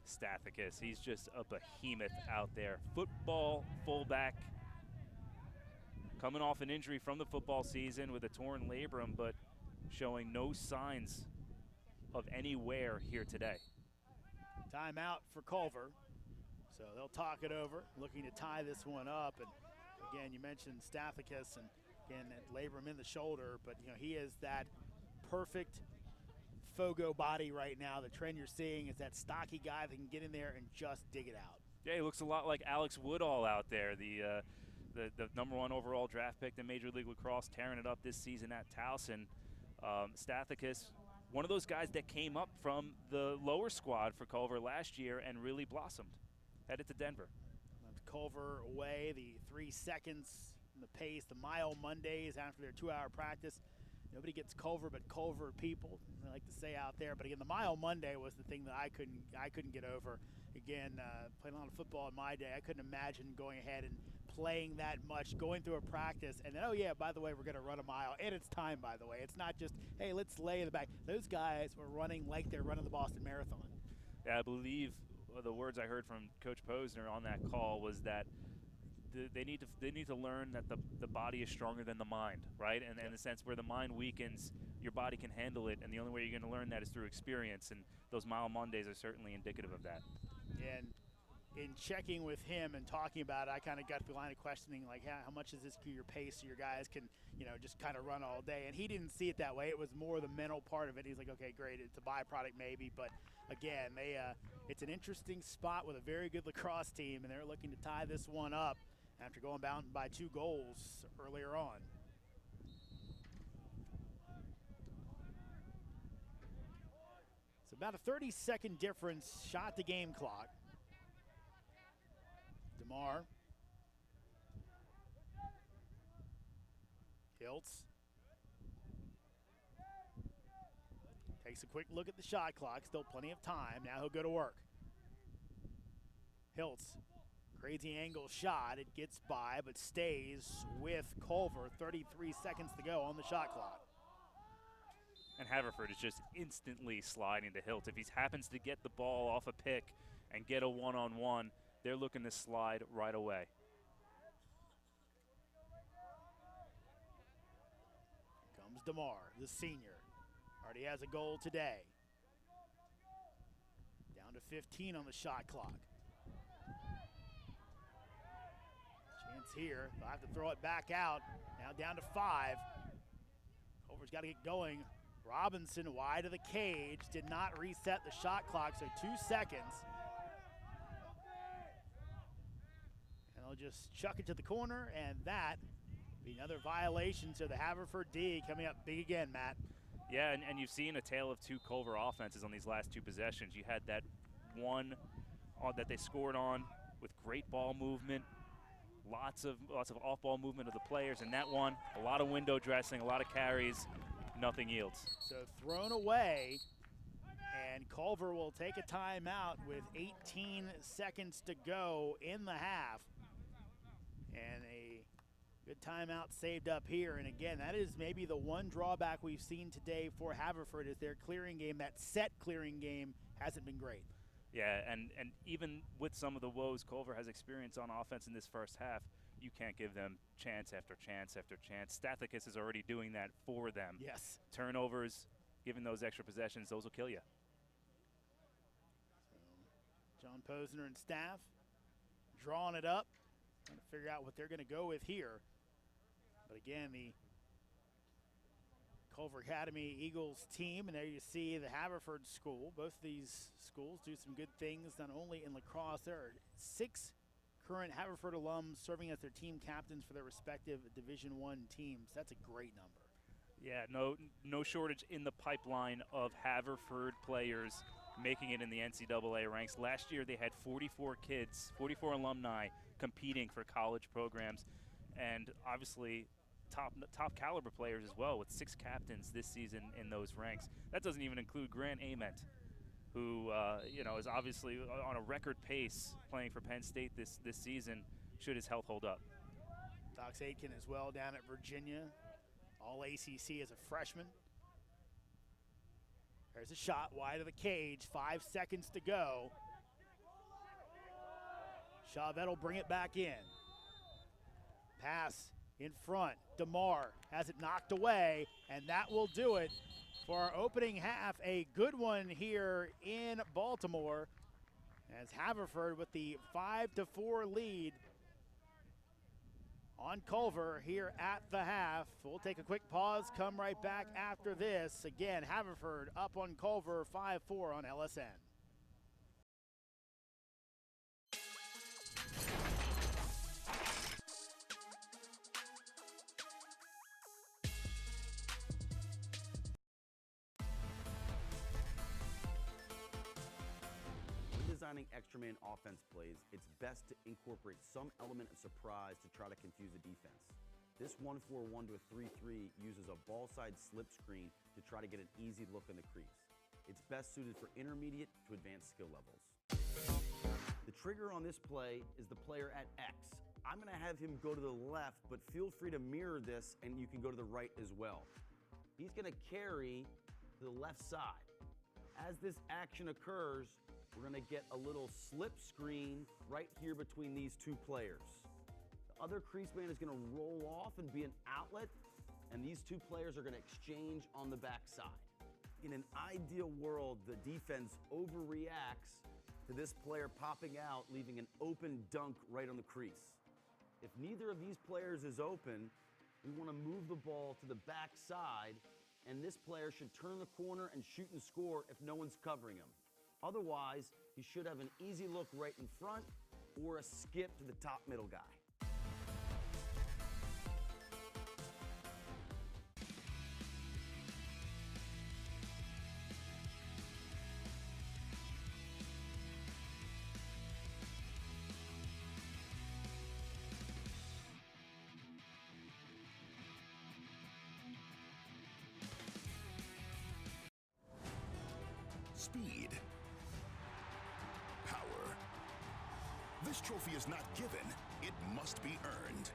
Stathakis, he's just a behemoth out there. Football fullback, coming off an injury from the football season with a torn labrum, but showing no signs of any wear here today. Timeout for Culver. So they'll talk it over, looking to tie this one up. And again, you mentioned Stathakis, and again, that labrum in the shoulder, but he is that perfect Fogo body right now. The trend you're seeing is that stocky guy that can get in there and just dig it out. Yeah, he looks a lot like Alex Woodall out there, the #1 overall draft pick in Major League Lacrosse, tearing it up this season at Towson. Stathakis, one of those guys that came up from the lower squad for Culver last year and really blossomed. Headed to Denver. That's Culver away, the 3 seconds, and the pace, the mile Mondays after their 2-hour practice. Nobody gets Culver but Culver people, I like to say out there. But again, the mile Monday was the thing that I couldn't get over. Again, playing a lot of football in my day, I couldn't imagine going ahead and playing that much, going through a practice, and then, oh yeah, by the way, we're going to run a mile, and it's time, by the way. It's not just, hey, let's lay in the back. Those guys were running like they're running the Boston Marathon. Yeah, I believe the words I heard from Coach Posner on that call was that they need to learn that the body is stronger than the mind, right? And in the sense where the mind weakens, your body can handle it, and the only way you're going to learn that is through experience, and those mile Mondays are certainly indicative of that. And in checking with him and talking about it, I kind of got the line of questioning, like, how much is this your pace so your guys can, just kind of run all day? And he didn't see it that way. It was more the mental part of it. He's like, okay, great, it's a byproduct maybe, but again, it's an interesting spot with a very good lacrosse team, and they're looking to tie this one up after going down by 2 goals earlier on. It's about a 30-second difference, shot to game clock. DeMar. Hiltz. Takes a quick look at the shot clock, still plenty of time. Now he'll go to work. Hiltz. Crazy angle shot, it gets by, but stays with Culver. 33 seconds to go on the shot clock. And Haverford is just instantly sliding to hilt. If he happens to get the ball off a pick and get a one-on-one, they're looking to slide right away. Comes DeMar, the senior. Already has a goal today. Down to 15 on the shot clock. Chance here. They'll have to throw it back out. Now down to 5. Culver's got to get going. Robinson wide of the cage. Did not reset the shot clock, so 2 seconds. And they'll just chuck it to the corner, and that be another violation to the Haverford D coming up big again, Matt. Yeah, and you've seen a tale of two Culver offenses on these last 2 possessions. You had that one that they scored on with great ball movement, lots of off-ball movement of the players, and that one, a lot of window dressing, a lot of carries, nothing yields. So thrown away, and Culver will take a timeout with 18 seconds to go in the half. And a good timeout saved up here. And again, that is maybe the one drawback we've seen today for Haverford is their clearing game. That set clearing game hasn't been great. Yeah, and even with some of the woes Culver has experienced on offense in this first half, you can't give them chance after chance after chance. Stathakis is already doing that for them. Yes. Turnovers, giving those extra possessions, those will kill you. So John Posner and staff drawing it up, trying to figure out what they're going to go with here. But again, the Culver Academy Eagles team, and there you see the Haverford school. Both of these schools do some good things, not only in lacrosse. There are 6 current Haverford alums serving as their team captains for their respective Division I teams. That's a great number. Yeah, no shortage in the pipeline of Haverford players making it in the NCAA ranks. Last year they had 44 kids, 44 alumni competing for college programs, and obviously top caliber players as well, with 6 captains this season in those ranks. That doesn't even include Grant Ament, who is obviously on a record pace playing for Penn State this season, should his health hold up. Dox Aitken as well down at Virginia, all ACC as a freshman. There's a shot wide of the cage, 5 seconds to go. Chavette will bring it back in. Pass in front. DeMar has it knocked away, and that will do it for our opening half. A good one here in Baltimore as Haverford with the 5-4 lead on Culver here at the half. We'll take a quick pause, come right back after this. Again, Haverford up on Culver 5-4 on LSN. Designing extra man offense plays, it's best to incorporate some element of surprise to try to confuse the defense. This 1-4-1 to a 3-3 uses a ball side slip screen to try to get an easy look in the crease. It's best suited for intermediate to advanced skill levels. The trigger on this play is the player at X. I'm going to have him go to the left, but feel free to mirror this and you can go to the right as well. He's going to carry to the left side. As this action occurs, we're going to get a little slip screen right here between these 2 players. The other crease man is going to roll off and be an outlet, and these 2 players are going to exchange on the backside. In an ideal world, the defense overreacts to this player popping out, leaving an open dunk right on the crease. If neither of these players is open, we want to move the ball to the backside, and this player should turn the corner and shoot and score if no one's covering him. Otherwise, he should have an easy look right in front or a skip to the top middle guy. Speed. Power. This trophy is not given, it must be earned.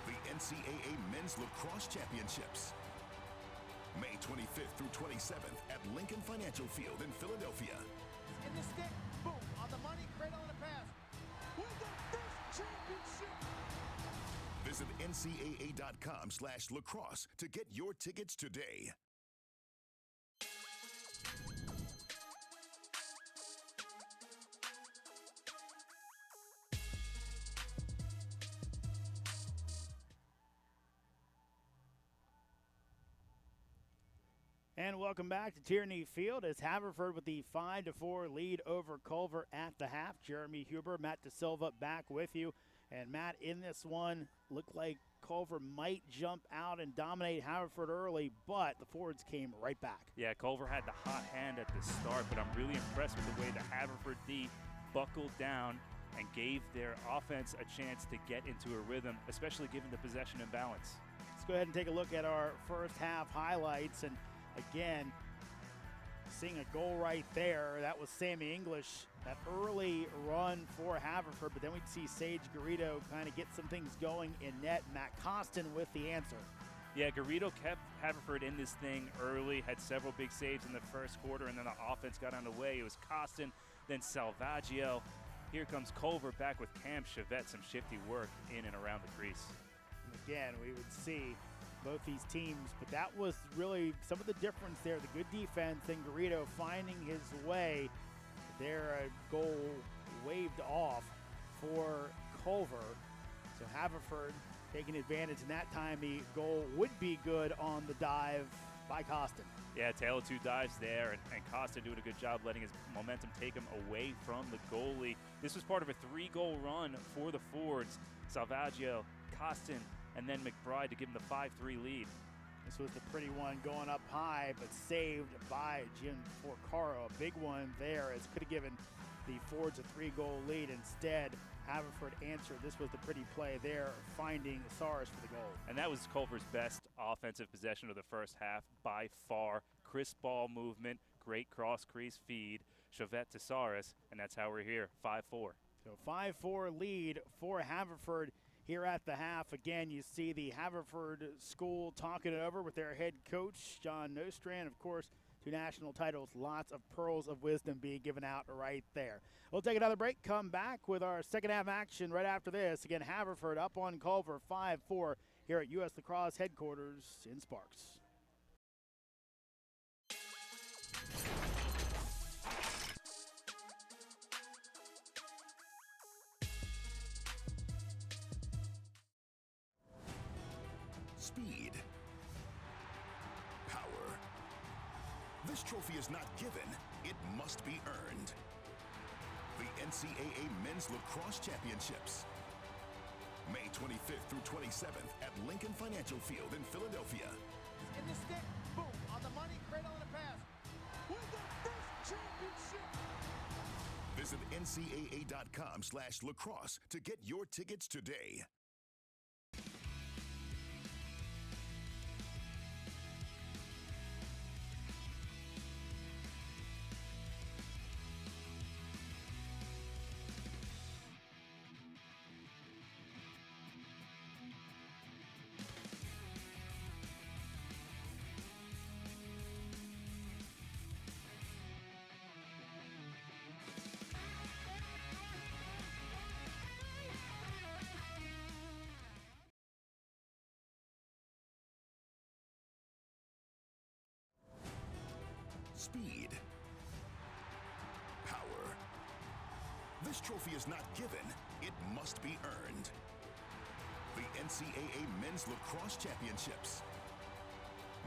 The NCAA Men's Lacrosse Championships, May May 25th through 27th at Lincoln Financial Field in Philadelphia. In the stick, boom, on the money, cradle and a pass. Win the first championship. Visit ncaa.com/lacrosse to get your tickets today. And welcome back to Tierney Field as Haverford with the 5-4 lead over Culver at the half. Jeremy Huber, Matt DeSilva back with you. And Matt, in this one, looked like Culver might jump out and dominate Haverford early, but the Fords came right back. Yeah, Culver had the hot hand at the start, but I'm really impressed with the way the Haverford D buckled down and gave their offense a chance to get into a rhythm, especially given the possession imbalance. Let's go ahead and take a look at our first half highlights. And again, seeing a goal right there. That was Sammy English, that early run for Haverford, but then we'd see Sage Garrido kind of get some things going in net. Matt Costin with the answer. Yeah, Garrido kept Haverford in this thing early, had several big saves in the first quarter, and then the offense got underway. It was Costin, then Salvaggio. Here comes Culver back with Cam Chevette, some shifty work in and around the crease. And again, we would see both these teams, but that was really some of the difference there. The good defense, then Garrido finding his way. There, a goal waved off for Culver. So Haverford taking advantage, and that time the goal would be good on the dive by Costin. Yeah, tail of two dives there, and Costin doing a good job letting his momentum take him away from the goalie. This was part of a 3-goal run for the Fords. Salvaggio, Costin, and then McBride to give him the 5-3 lead. This was the pretty one going up high, but saved by Jim Porcaro. A big one there, as could have given the Fords a 3-goal lead. Instead, Haverford answered. This was the pretty play there, finding Saris for the goal. And that was Culver's best offensive possession of the first half by far. Crisp ball movement, great cross crease feed, Chevette to Saris, and that's how we're here, 5-4. So 5-4 lead for Haverford here at the half. Again, you see the Haverford school talking it over with their head coach, John Nostrand. Of course, 2 national titles, lots of pearls of wisdom being given out right there. We'll take another break, come back with our second half action right after this. Again, Haverford up on Culver 5-4 here at U.S. Lacrosse headquarters in Sparks. Speed. Power. This trophy is not given, it must be earned. The NCAA Men's Lacrosse Championships. May 25th through 27th at Lincoln Financial Field in Philadelphia. In the stick, boom, on the money, cradle and a pass. Win the first championship. Visit ncaa.com/lacrosse to get your tickets today. Speed. Power. This trophy is not given, it must be earned. The NCAA Men's Lacrosse Championships.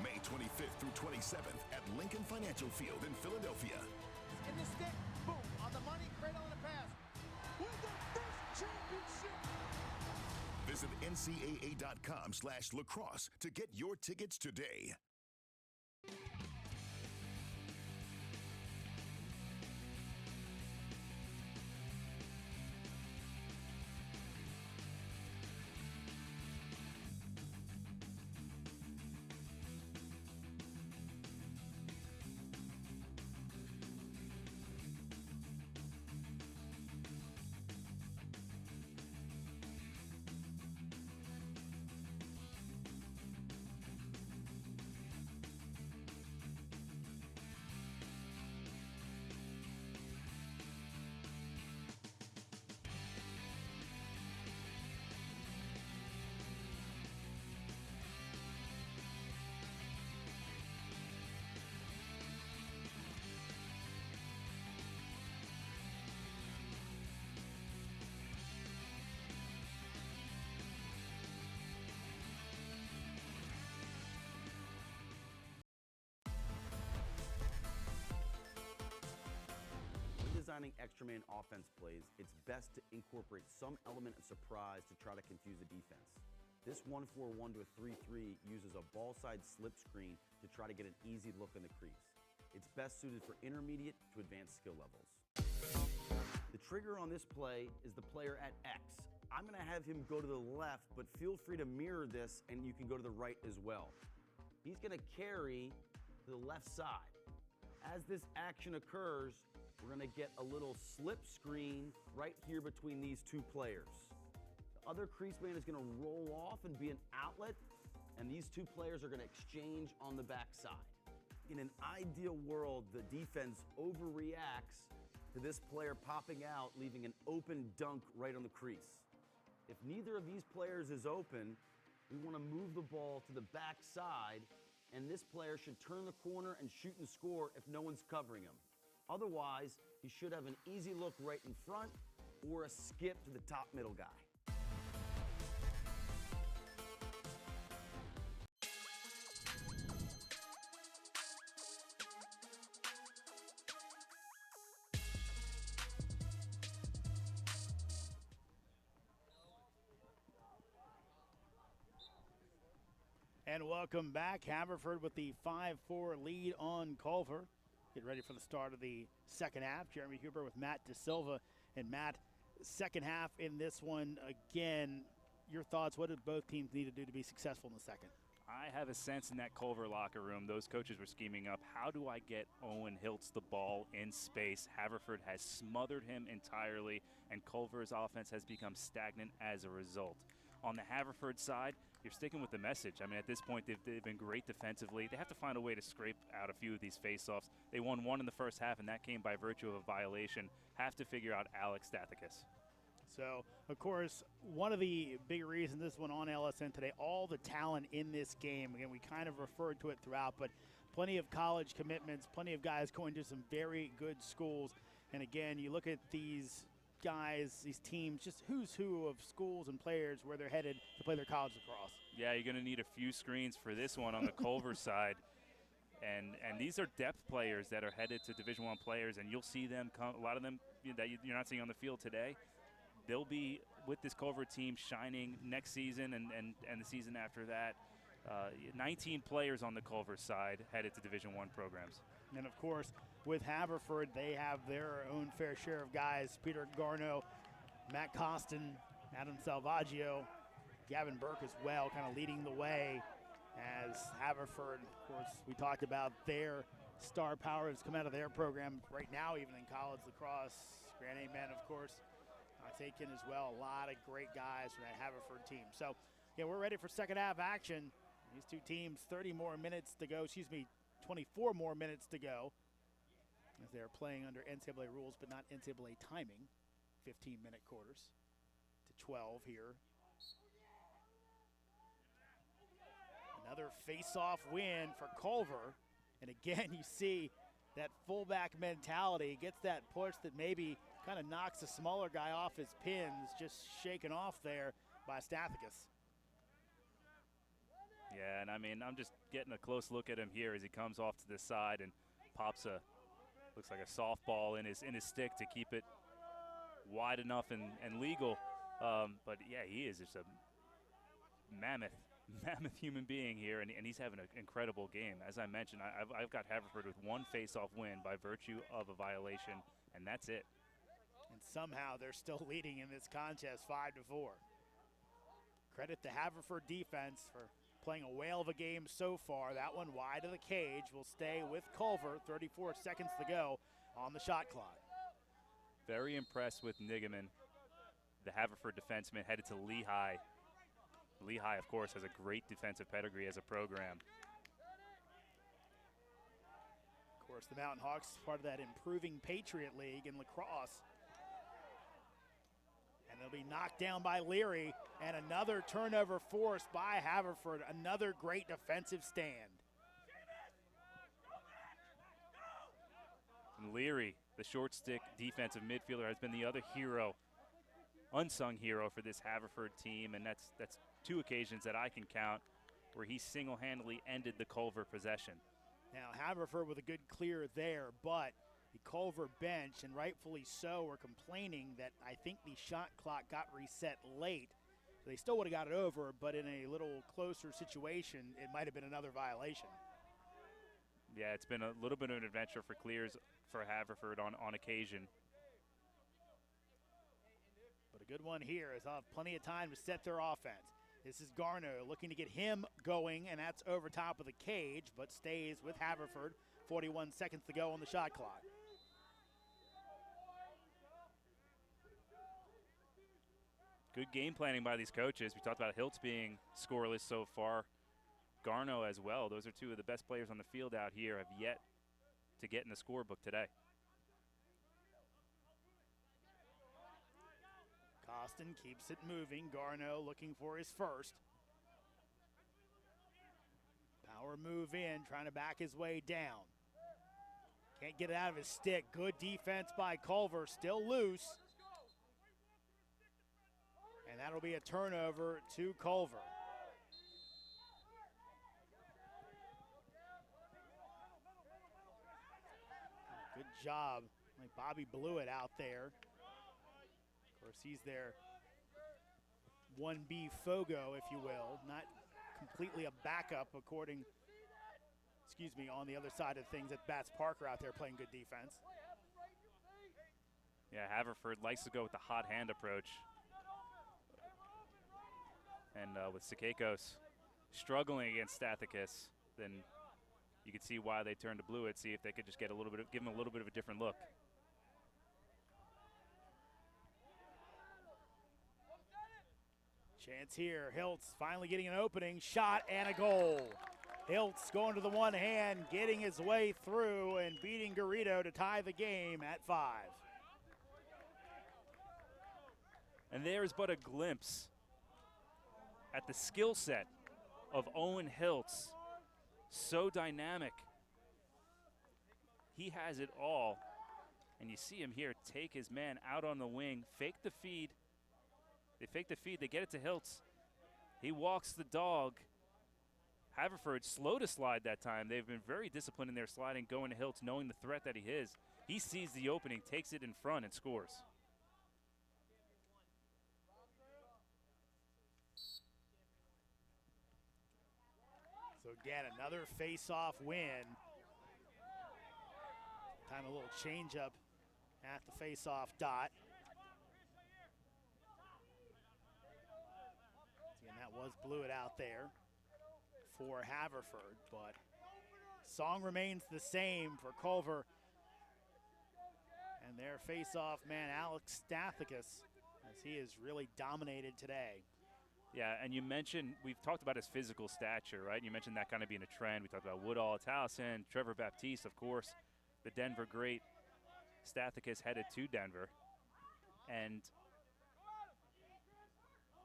May 25th through 27th at Lincoln Financial Field in Philadelphia. In the stick, boom, on the money, cradle and a pass. Win the first championship. Visit ncaa.com/lacrosse to get your tickets today. designing extra man offense plays, it's best to incorporate some element of surprise to try to confuse the defense. This 1-4-1 to a 3-3 uses a ball side slip screen to try to get an easy look in the crease. It's best suited for intermediate to advanced skill levels. The trigger on this play is the player at X. I'm going to have him go to the left, but feel free to mirror this and you can go to the right as well. He's going to carry to the left side. As this action occurs, we're going to get a little slip screen right here between these two players. The other crease man is going to roll off and be an outlet, and these two players are going to exchange on the backside. In an ideal world, the defense overreacts to this player popping out, leaving an open dunk right on the crease. If neither of these players is open, we want to move the ball to the backside, and this player should turn the corner and shoot and score if no one's covering him. Otherwise, he should have an easy look right in front or a skip to the top middle guy. And welcome back. Haverford with the 5-4 lead on Culver. Get ready for the start of the second half. Jeremy Huber with Matt DeSilva. And Matt, second half in this one again. Your thoughts, what did both teams need to do to be successful in the second? I have a sense in that Culver locker room, those coaches were scheming up, how do I get Owen Hiltz the ball in space? Haverford has smothered him entirely, and Culver's offense has become stagnant as a result. On the Haverford side, you're sticking with the message. I mean, at this point, they've been great defensively. They have to find a way to scrape out a few of these faceoffs. They won one in the first half, and that came by virtue of a violation. Have to figure out Alex Stathakis. So, of course, one of the big reasons this went on LSN today, all the talent in this game. Again, we kind of referred to it throughout, but plenty of college commitments, plenty of guys going to some very good schools. And again, you look at these guys, these teams, just who's who of schools and players where they're headed to play their college lacrosse. Yeah, you're going to need a few screens for this one on the Culver side. And these are depth players that are headed to Division I players, and you'll see them come, a lot of them that you're not seeing on the field today. They'll be with this Culver team shining next season and the season after that. 19 players on the Culver side headed to Division I programs. And of course, with Haverford, they have their own fair share of guys. Peter Garno, Matt Costin, Adam Salvaggio, Gavin Burke as well, kind of leading the way as Haverford, of course, we talked about their star power has come out of their program right now, even in college lacrosse. Grand Amen, of course. Taken as well. A lot of great guys from that Haverford team. So, yeah, we're ready for second half action. These two teams, 30 more minutes to go. 24 more minutes to go as they're playing under NCAA rules, but not NCAA timing. 15-minute quarters to 12 here. Another face-off win for Culver. And again, you see that fullback mentality, gets that push that maybe kind of knocks a smaller guy off his pins, just shaken off there by Stathakis. Yeah, and I mean, I'm just getting a close look at him here as he comes off to the side and pops looks like a softball in his stick to keep it wide enough and legal. But yeah, he is just a mammoth human being here, and he's having an incredible game. As I mentioned, I've got Haverford with one face-off win by virtue of a violation, and that's it. And somehow they're still leading in this contest 5-4. Credit the Haverford defense for playing a whale of a game so far. That one wide of the cage will stay with Culver. 34 seconds to go on the shot clock. Very impressed with Nigaman, the Haverford defenseman, headed to Lehigh. Lehigh, of course, has a great defensive pedigree as a program. Of course, the Mountain Hawks, part of that improving Patriot League in lacrosse. And they'll be knocked down by Leary, and another turnover forced by Haverford. Another great defensive stand. And Leary, the short stick defensive midfielder, has been the other hero, unsung hero for this Haverford team, and that's two occasions that I can count where he single-handedly ended the Culver possession. Now Haverford with a good clear there, but The Culver bench, and rightfully so, were complaining that I think the shot clock got reset late. They still would have got it over, but in a little closer situation, it might have been another violation. Yeah, it's been a little bit of an adventure for clears for Haverford on occasion. But a good one here, as they'll have plenty of time to set their offense. This is Garneau looking to get him going, and that's over top of the cage, but stays with Haverford. 41 seconds to go on the shot clock. Good game planning by these coaches. We talked about Hiltz being scoreless so far. Garneau as well. Those are two of the best players on the field out here, have yet to get in the scorebook today. Costin keeps it moving. Garneau looking for his first. Power move in, trying to back his way down. Can't get it out of his stick. Good defense by Culver, still loose. And that'll be a turnover to Culver. Good job. Like Bobby blew it out there. Of course, he's their 1B Fogo, if you will. Not completely a backup, on the other side of things. At Bats Parker out there playing good defense. Yeah, Haverford likes to go with the hot hand approach. And with Sakakos struggling against Stathakis, then you could see why they turned to Blewett, see if they could just get give him a little bit of a different look. Chance here, Hiltz finally getting an opening, shot and a goal. Hiltz going to the one hand, getting his way through and beating Garrido to tie the game at 5. And there's but a glimpse at the skill set of Owen Hiltz. So dynamic. He has it all. And you see him here take his man out on the wing, fake the feed. They fake the feed, they get it to Hiltz. He walks the dog. Haverford slow to slide that time. They've been very disciplined in their sliding, going to Hiltz, knowing the threat that he is. He sees the opening, takes it in front, and scores. So again, another face-off win. Time a little change-up at the face-off dot. Again, that was Blewett out there for Haverford, but song remains the same for Culver. And their face-off man, Alex Stathakis, as he has really dominated today. Yeah, and you mentioned, we've talked about his physical stature, right? You mentioned that kind of being a trend. We talked about Woodall, Taliesin, Trevor Baptiste, of course, the Denver great. Stathakis headed to Denver. And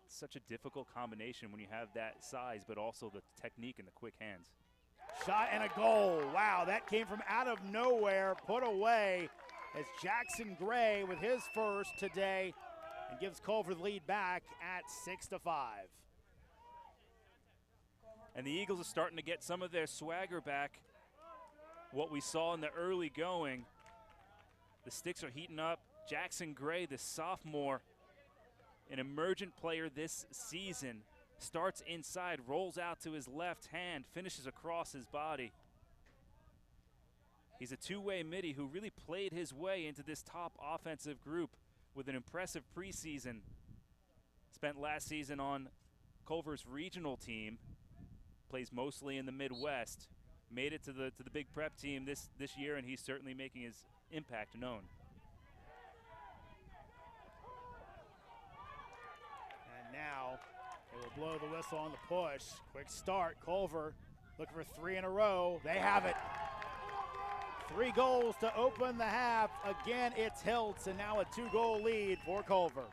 such a difficult combination when you have that size, but also the technique and the quick hands. Shot and a goal. Wow, that came from out of nowhere, put away as Jackson Gray with his first today, and gives Culver the lead back at 6-5. And the Eagles are starting to get some of their swagger back. What we saw in the early going, the sticks are heating up. Jackson Gray, the sophomore, an emergent player this season, starts inside, rolls out to his left hand, finishes across his body. He's a two-way midi who really played his way into this top offensive group with an impressive preseason. Spent last season on Culver's regional team, plays mostly in the Midwest, made it to the big prep team this year, and he's certainly making his impact known. And now they will blow the whistle on the push. Quick start, Culver looking for 3 in a row. They have it. 3 goals to open the half. Again, it's Hiltz, and now a 2-goal lead for Culver.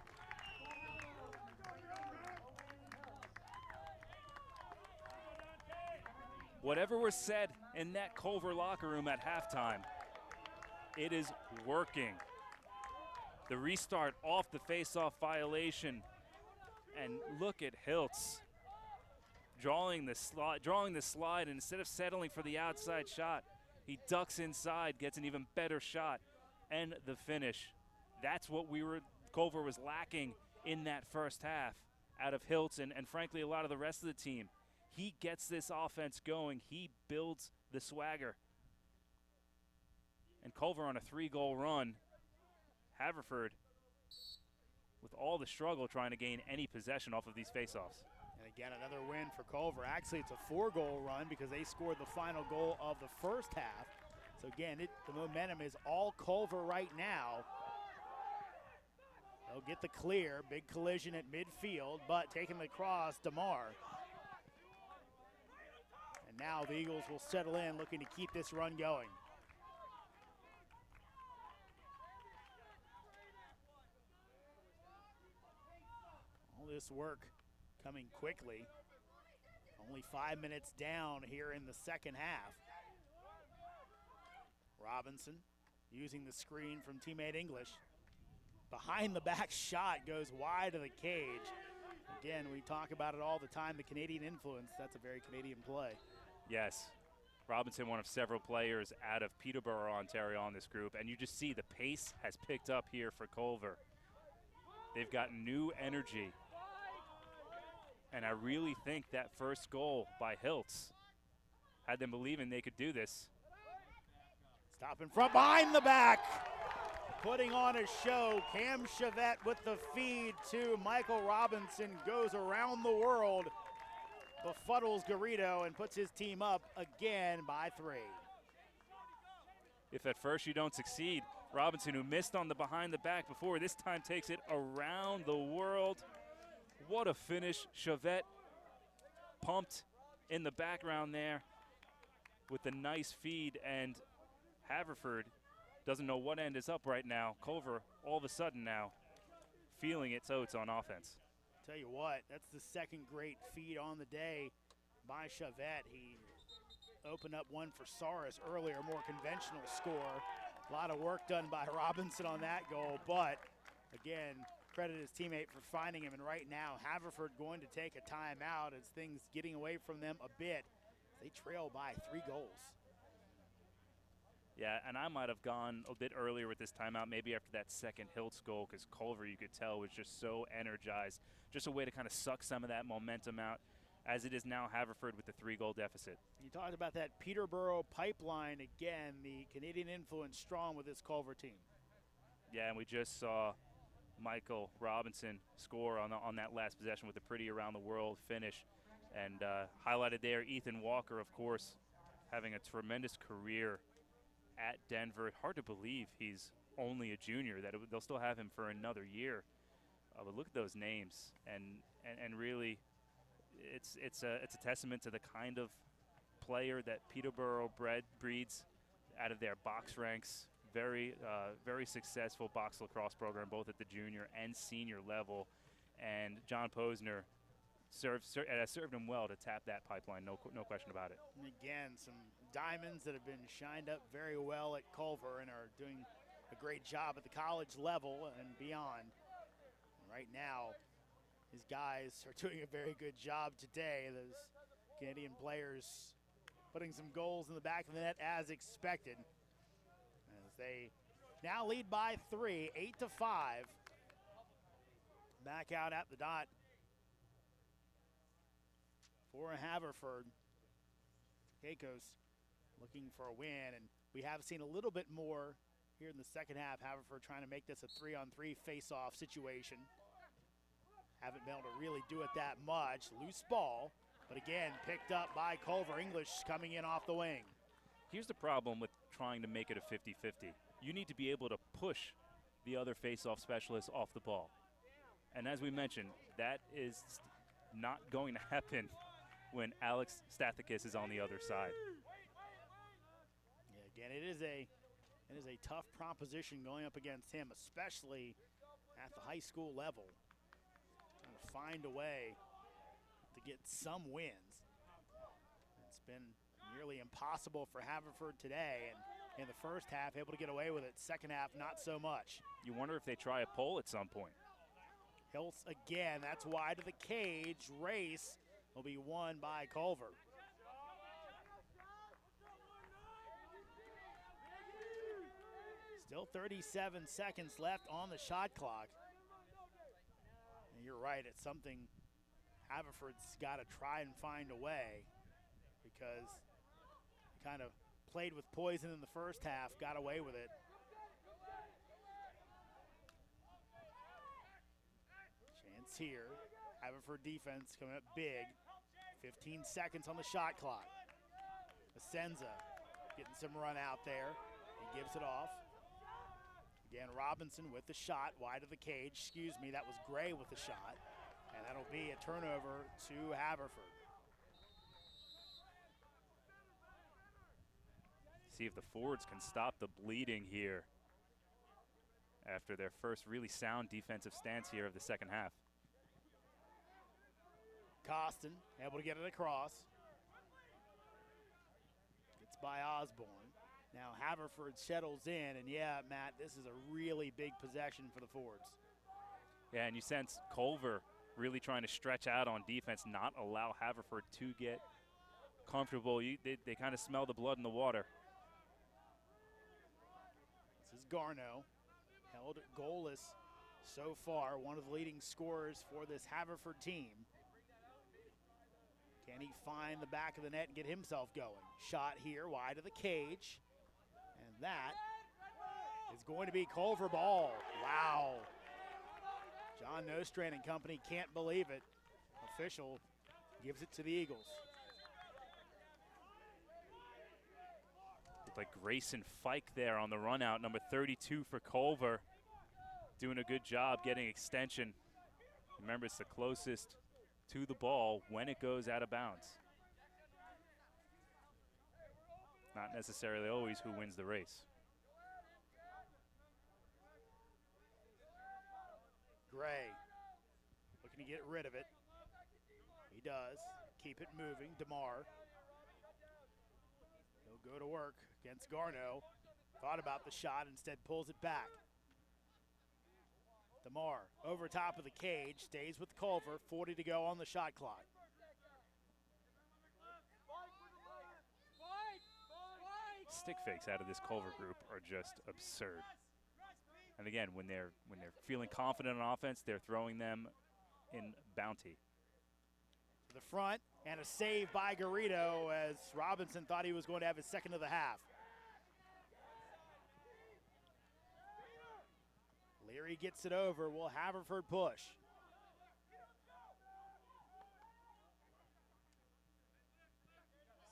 Whatever was said in that Culver locker room at halftime, it is working. The restart off the face-off violation, and look at Hiltz drawing the slide, and instead of settling for the outside shot, He ducks inside, gets an even better shot, and the finish. That's what Culver was lacking in that first half out of Hiltz and frankly a lot of the rest of the team. He gets this offense going. He builds the swagger. And Culver on a 3-goal run. Haverford with all the struggle trying to gain any possession off of these faceoffs. And again, another win for Culver. Actually, it's a 4-goal run because they scored the final goal of the first half. So again, the momentum is all Culver right now. They'll get the clear. Big collision at midfield, but taking the cross, DeMar. And now the Eagles will settle in, looking to keep this run going. All this work coming quickly. Only 5 minutes down here in the second half. Robinson using the screen from teammate English. Behind the back shot goes wide of the cage. Again, we talk about it all the time, the Canadian influence. That's a very Canadian play. Yes. Robinson, one of several players out of Peterborough, Ontario on this group, and you just see the pace has picked up here for Culver. They've got new energy. And I really think that first goal by Hiltz had them believing they could do this. Stop in front, behind the back. Putting on a show, Cam Chavette with the feed to Michael Robinson, goes around the world, befuddles Garrido and puts his team up again by 3. If at first you don't succeed, Robinson, who missed on the behind the back before, this time takes it around the world. What a finish. Chavette pumped in the background there with the nice feed, and Haverford doesn't know what end is up right now. Culver, all of a sudden now, feeling its oats on offense. Tell you what, that's the second great feed on the day by Chavette. He opened up one for Saris earlier, more conventional score. A lot of work done by Robinson on that goal, but again, credit his teammate for finding him. And right now, Haverford going to take a timeout as things getting away from them a bit. They trail by 3 goals. Yeah, and I might have gone a bit earlier with this timeout, maybe after that second Hiltz goal, because Culver, you could tell, was just so energized. Just a way to kind of suck some of that momentum out, as it is now Haverford with the 3-goal deficit. You talked about that Peterborough pipeline again, the Canadian influence strong with this Culver team. Yeah, and we just saw Michael Robinson score on that last possession with a pretty around-the-world finish. And highlighted there, Ethan Walker, of course, having a tremendous career at Denver. Hard to believe he's only a junior, that they'll still have him for another year. But look at those names, and really, it's a testament to the kind of player that Peterborough breeds out of their box ranks. Very successful box lacrosse program, both at the junior and senior level. And John Posner has served him well to tap that pipeline, no question about it. And again, some diamonds that have been shined up very well at Culver and are doing a great job at the college level and beyond. And right now, his guys are doing a very good job today. Those Canadian players putting some goals in the back of the net as expected. As they now lead by 3, 8-5. Back out at the dot for Haverford. Keikos looking for a win, and we have seen a little bit more here in the second half. Haverford trying to make this a 3-on-3 face-off situation. Haven't been able to really do it that much. Loose ball, but again, picked up by Culver. English coming in off the wing. Here's the problem with trying to make it a 50-50. You need to be able to push the other face-off specialist off the ball. And as we mentioned, that is not going to happen when Alex Stathakis is on the other side. Yeah, again, it is a tough proposition going up against him, especially at the high school level. Trying to find a way to get some wins. It's been nearly impossible for Haverford today, and in the first half, able to get away with it. Second half, not so much. You wonder if they try a pull at some point. Hiltz again, that's wide of the cage. Race will be won by Culver. Still 37 seconds left on the shot clock. And you're right, it's something Haverford's got to try and find a way, because he kind of played with poison in the first half, got away with it. Chance here. Haverford defense coming up big. 15 seconds on the shot clock. Asenza getting some run out there. He gives it off. Again, Robinson with the shot, wide of the cage. Excuse me, that was Gray with the shot. And that'll be a turnover to Haverford. See if the forwards can stop the bleeding here after their first really sound defensive stance here of the second half. Costin able to get it across. Gets by Osborne. Now Haverford settles in, and yeah, Matt, this is a really big possession for the forwards. Yeah, and you sense Culver really trying to stretch out on defense, not allow Haverford to get comfortable. They kind of smell the blood in the water. This is Garneau, held goalless so far, one of the leading scorers for this Haverford team. Can he find the back of the net and get himself going? Shot here, wide of the cage. And that is going to be Culver ball. Wow. John Nostrand and company can't believe it. Official gives it to the Eagles. Looked like Grayson Fike there on the run out, number 32 for Culver. Doing a good job getting extension. Remember, it's the closest to the ball when it goes out of bounds. Not necessarily always who wins the race. Gray looking to get rid of it. He does. Keep it moving. DeMar. He'll go to work against Garneau. Thought about the shot, instead pulls it back. DeMar over top of the cage, stays with Culver. 40 to go on the shot clock. Stick fakes out of this Culver group are just absurd. And again, when they're feeling confident on offense, they're throwing them in bounty. To the front, and a save by Garrido as Robinson thought he was going to have his second of the half. Leary gets it over. Will Haverford push?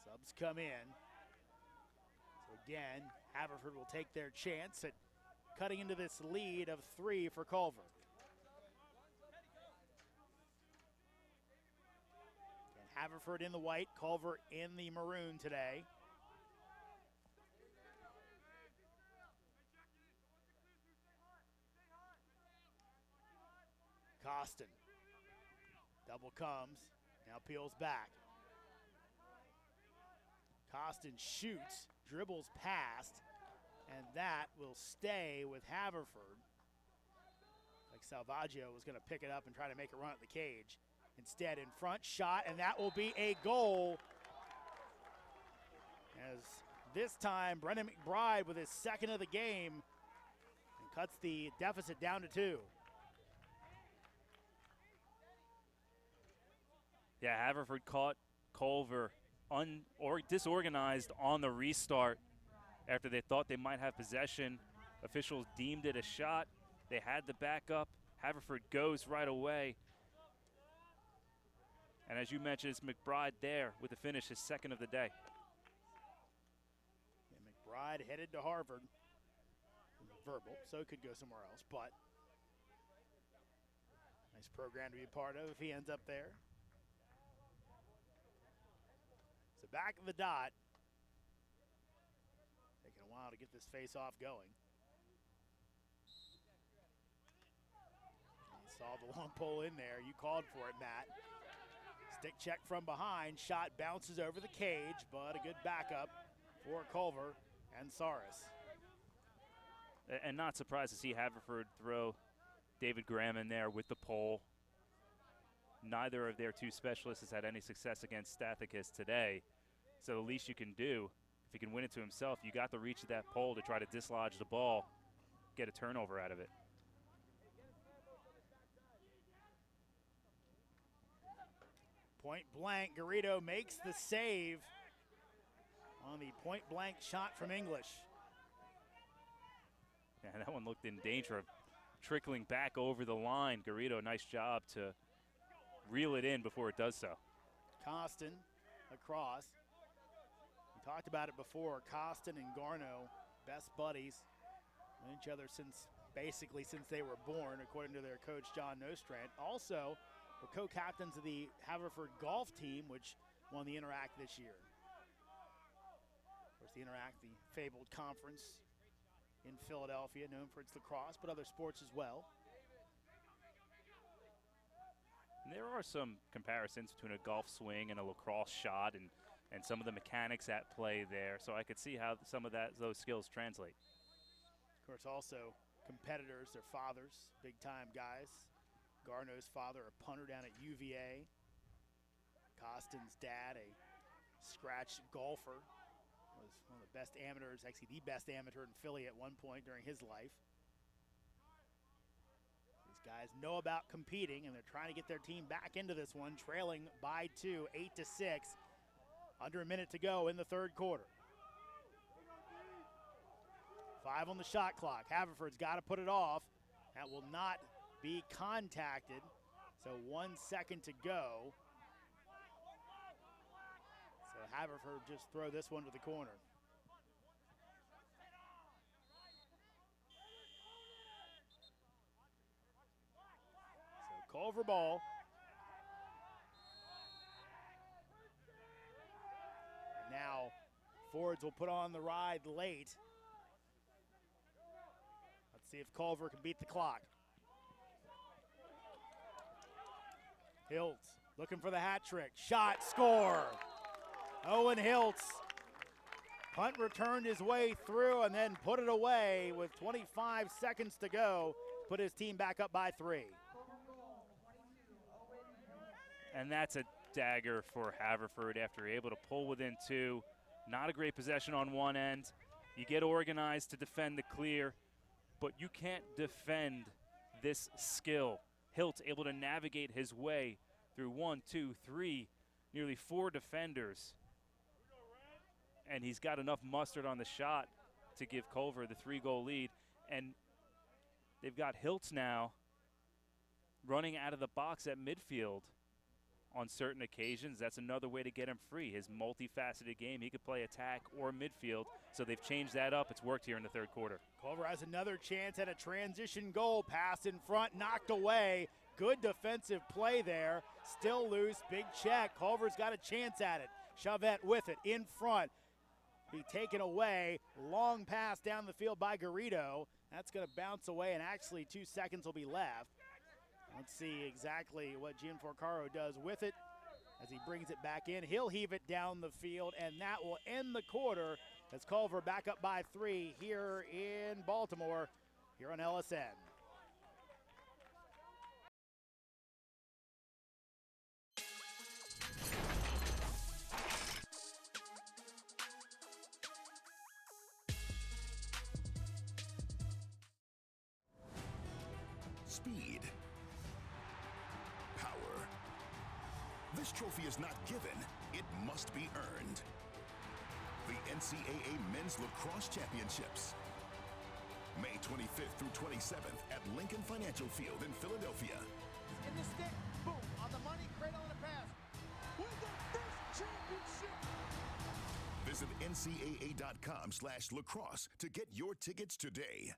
Subs come in. So again, Haverford will take their chance at cutting into this lead of 3 for Culver. And Haverford in the white, Culver in the maroon today. Costin. Double comes, now peels back. Costin shoots, dribbles past, and that will stay with Haverford. Like Salvaggio was going to pick it up and try to make a run at the cage. Instead, in front, shot, and that will be a goal. As this time, Brendan McBride with his second of the game and cuts the deficit down to 2. Yeah, Haverford caught Culver disorganized on the restart after they thought they might have possession. Officials deemed it a shot. They had the backup. Haverford goes right away. And as you mentioned, it's McBride there with the finish, his second of the day. And McBride headed to Harvard. Verbal, so it could go somewhere else, but nice program to be a part of if he ends up there. So back of the dot. Taking a while to get this face-off going. You saw the long pole in there. You called for it, Matt. Stick check from behind. Shot bounces over the cage, but a good backup for Culver and Saris. And not surprised to see Haverford throw David Graham in there with the pole. Neither of their two specialists has had any success against Stathakis today. So the least you can do, if he can win it to himself, you got the reach of that pole to try to dislodge the ball get a turnover out of it. Point blank, Garrido makes the save on the point blank shot from English. Yeah, that one looked in danger of trickling back over the line. Garrido, nice job to reel it in before it does so. Costin across. We talked about it before. Costin and Garno, best buddies. Known each other basically since they were born, according to their coach, John Nostrand. Also, were co-captains of the Haverford golf team, which won the Interact this year. Of course, the Interact, the fabled conference in Philadelphia, known for its lacrosse, but other sports as well. And there are some comparisons between a golf swing and a lacrosse shot and some of the mechanics at play there. So I could see how some of those skills translate. Of course, also competitors, their fathers, big-time guys. Garno's father, a punter down at UVA. Costin's dad, a scratch golfer. Was one of the best amateurs, actually the best amateur in Philly at one point during his life. These guys know about competing, and they're trying to get their team back into this one, trailing by 2, 8-6. Under a minute to go in the third quarter. 5 on the shot clock. Haverford's got to put it off. That will not be contacted. So 1 second to go. So Haverford just throw this one to the corner. So Culver ball. And now Fords will put on the ride late. Let's see if Culver can beat the clock. Hiltz looking for the hat trick. Shot, score. Owen Hiltz. Punt returned his way through and then put it away with 25 seconds to go. Put his team back up by 3. And that's a dagger for Haverford after able to pull within 2. Not a great possession on one end. You get organized to defend the clear, but you can't defend this skill. Hiltz able to navigate his way through 1, 2, 3, nearly 4 defenders. And he's got enough mustard on the shot to give Culver the 3-goal lead. And they've got Hiltz now running out of the box at midfield on certain occasions. That's another way to get him free. His multifaceted game, he could play attack or midfield. So they've changed that up. It's worked here in the third quarter. Culver has another chance at a transition goal. Pass in front, knocked away. Good defensive play there. Still loose, big check. Culver's got a chance at it. Chavette with it, in front. Be taken away. Long pass down the field by Garrido. That's going to bounce away, and actually 2 seconds will be left. Let's see exactly what Gianforcaro does with it as he brings it back in. He'll heave it down the field, and that will end the quarter as Culver back up by 3 here in Baltimore, here on LSN. Speed. Power. This trophy is not given, it must be earned. The NCAA Men's Lacrosse Championships. May 25th through 27th at Lincoln Financial Field in Philadelphia. In the stick, boom, on the money, cradle and a pass. Win the first championship! Visit ncaa.com/lacrosse to get your tickets today.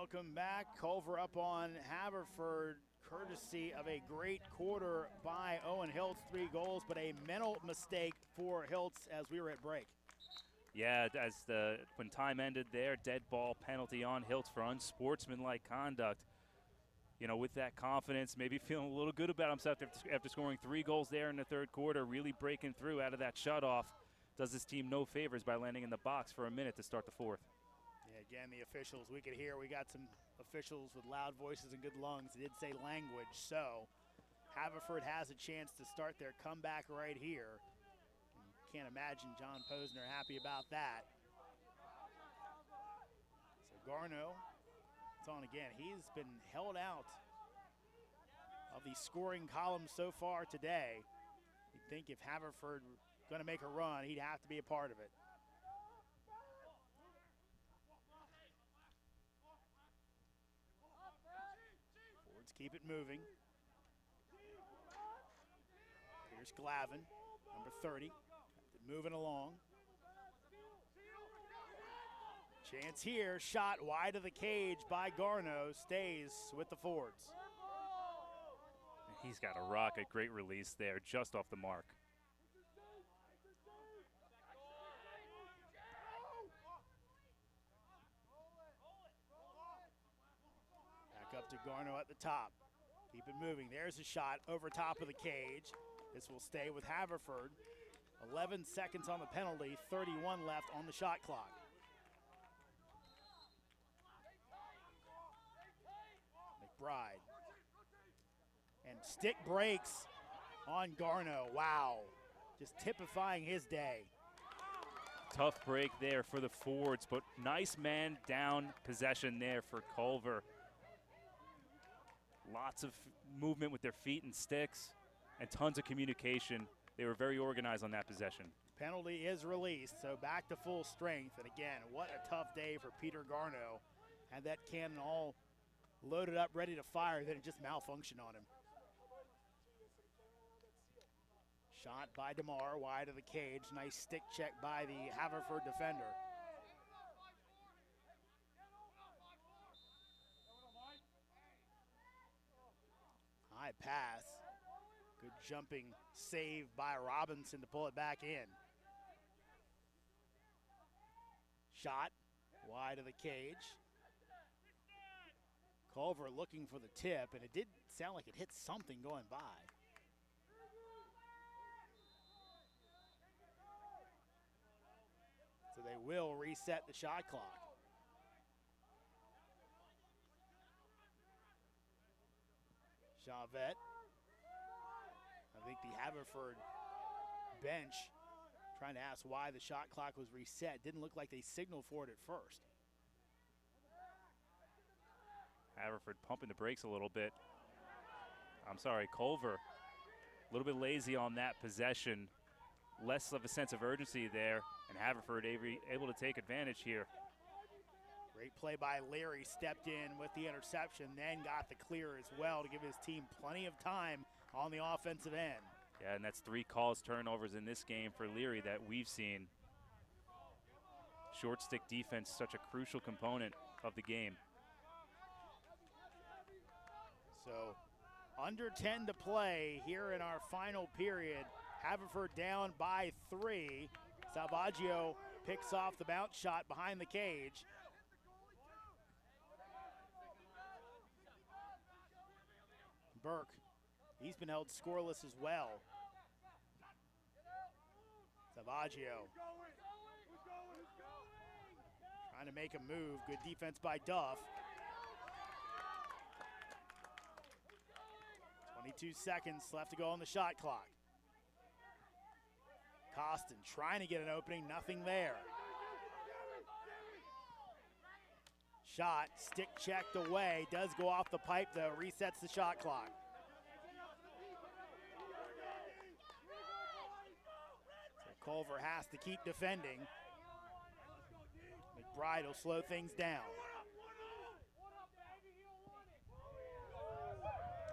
welcome back. Culver up on Haverford, courtesy of a great quarter by Owen Hiltz, 3 goals, but a mental mistake for Hiltz as we were at break. Yeah, when time ended there, dead ball penalty on Hiltz for unsportsmanlike conduct. You know, with that confidence, maybe feeling a little good about himself after scoring 3 goals there in the third quarter, really breaking through out of that shutoff. Does his team no favors by landing in the box for a minute to start the fourth. Yeah, again, the officials, we could hear, we got some officials with loud voices and good lungs. They did say language, so Haverford has a chance to start their comeback right here. Can't imagine John Posner happy about that. So Garneau, it's on again. He's been held out of the scoring column so far today. You'd think if Haverford were going to make a run, he'd have to be a part of it. Forwards keep it moving. Here's Glavin, number 30. Moving along. Chance here, shot wide of the cage by Garneau, stays with the Fords. He's got a rocket, great release there, just off the mark. Back up to Garneau at the top. Keep it moving. There's a shot over top of the cage. This will stay with Haverford. 11 seconds on the penalty, 31 left on the shot clock. McBride. And stick breaks on Garneau. Wow. Just typifying his day. Tough break there for the Fords, but nice man down possession there for Culver. Lots of movement with their feet and sticks and tons of communication. They were very organized on that possession. Penalty is released, so back to full strength. And again, what a tough day for Peter Garneau. Had that cannon all loaded up, ready to fire, then it just malfunctioned on him. Shot by DeMar, wide of the cage. Nice stick check by the Haverford defender. High pass. Good jumping save by Robinson to pull it back in. Shot wide of the cage. Culver looking for the tip, and it did sound like it hit something going by. So they will reset the shot clock. Javette. I think the Haverford bench trying to ask why the shot clock was reset. Didn't look like they signaled for it at first. Haverford pumping the brakes a little bit. I'm sorry, Culver a little bit lazy on that possession. Less of a sense of urgency there, and Haverford able to take advantage here. Great play by Leary, stepped in with the interception, then got the clear as well to give his team plenty of time on the offensive end. Yeah, and that's 3 calls turnovers in this game for Leary that we've seen. Short stick defense, such a crucial component of the game. So under 10 to play here in our final period. Haverford down by 3. Salvaggio picks off the bounce shot behind the cage. Burke, he's been held scoreless as well. Salvaggio trying to make a move. Good defense by Duff. 22 seconds left to go on the shot clock. Costin trying to get an opening, nothing there. Shot, stick checked away, does go off the pipe though, resets the shot clock. So Culver has to keep defending. McBride will slow things down.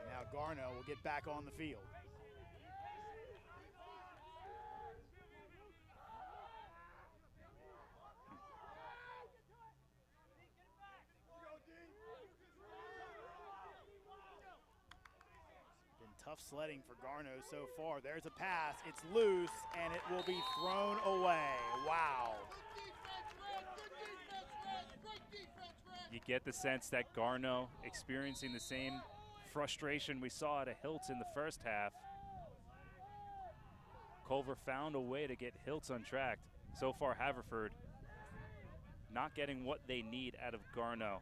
And now Garneau will get back on the field. Tough sledding for Garneau so far. There's a pass. It's loose, and it will be thrown away. Wow. You get the sense that Garneau experiencing the same frustration we saw out of Hiltz in the first half. Culver found a way to get Hiltz untracked. So far, Haverford not getting what they need out of Garneau.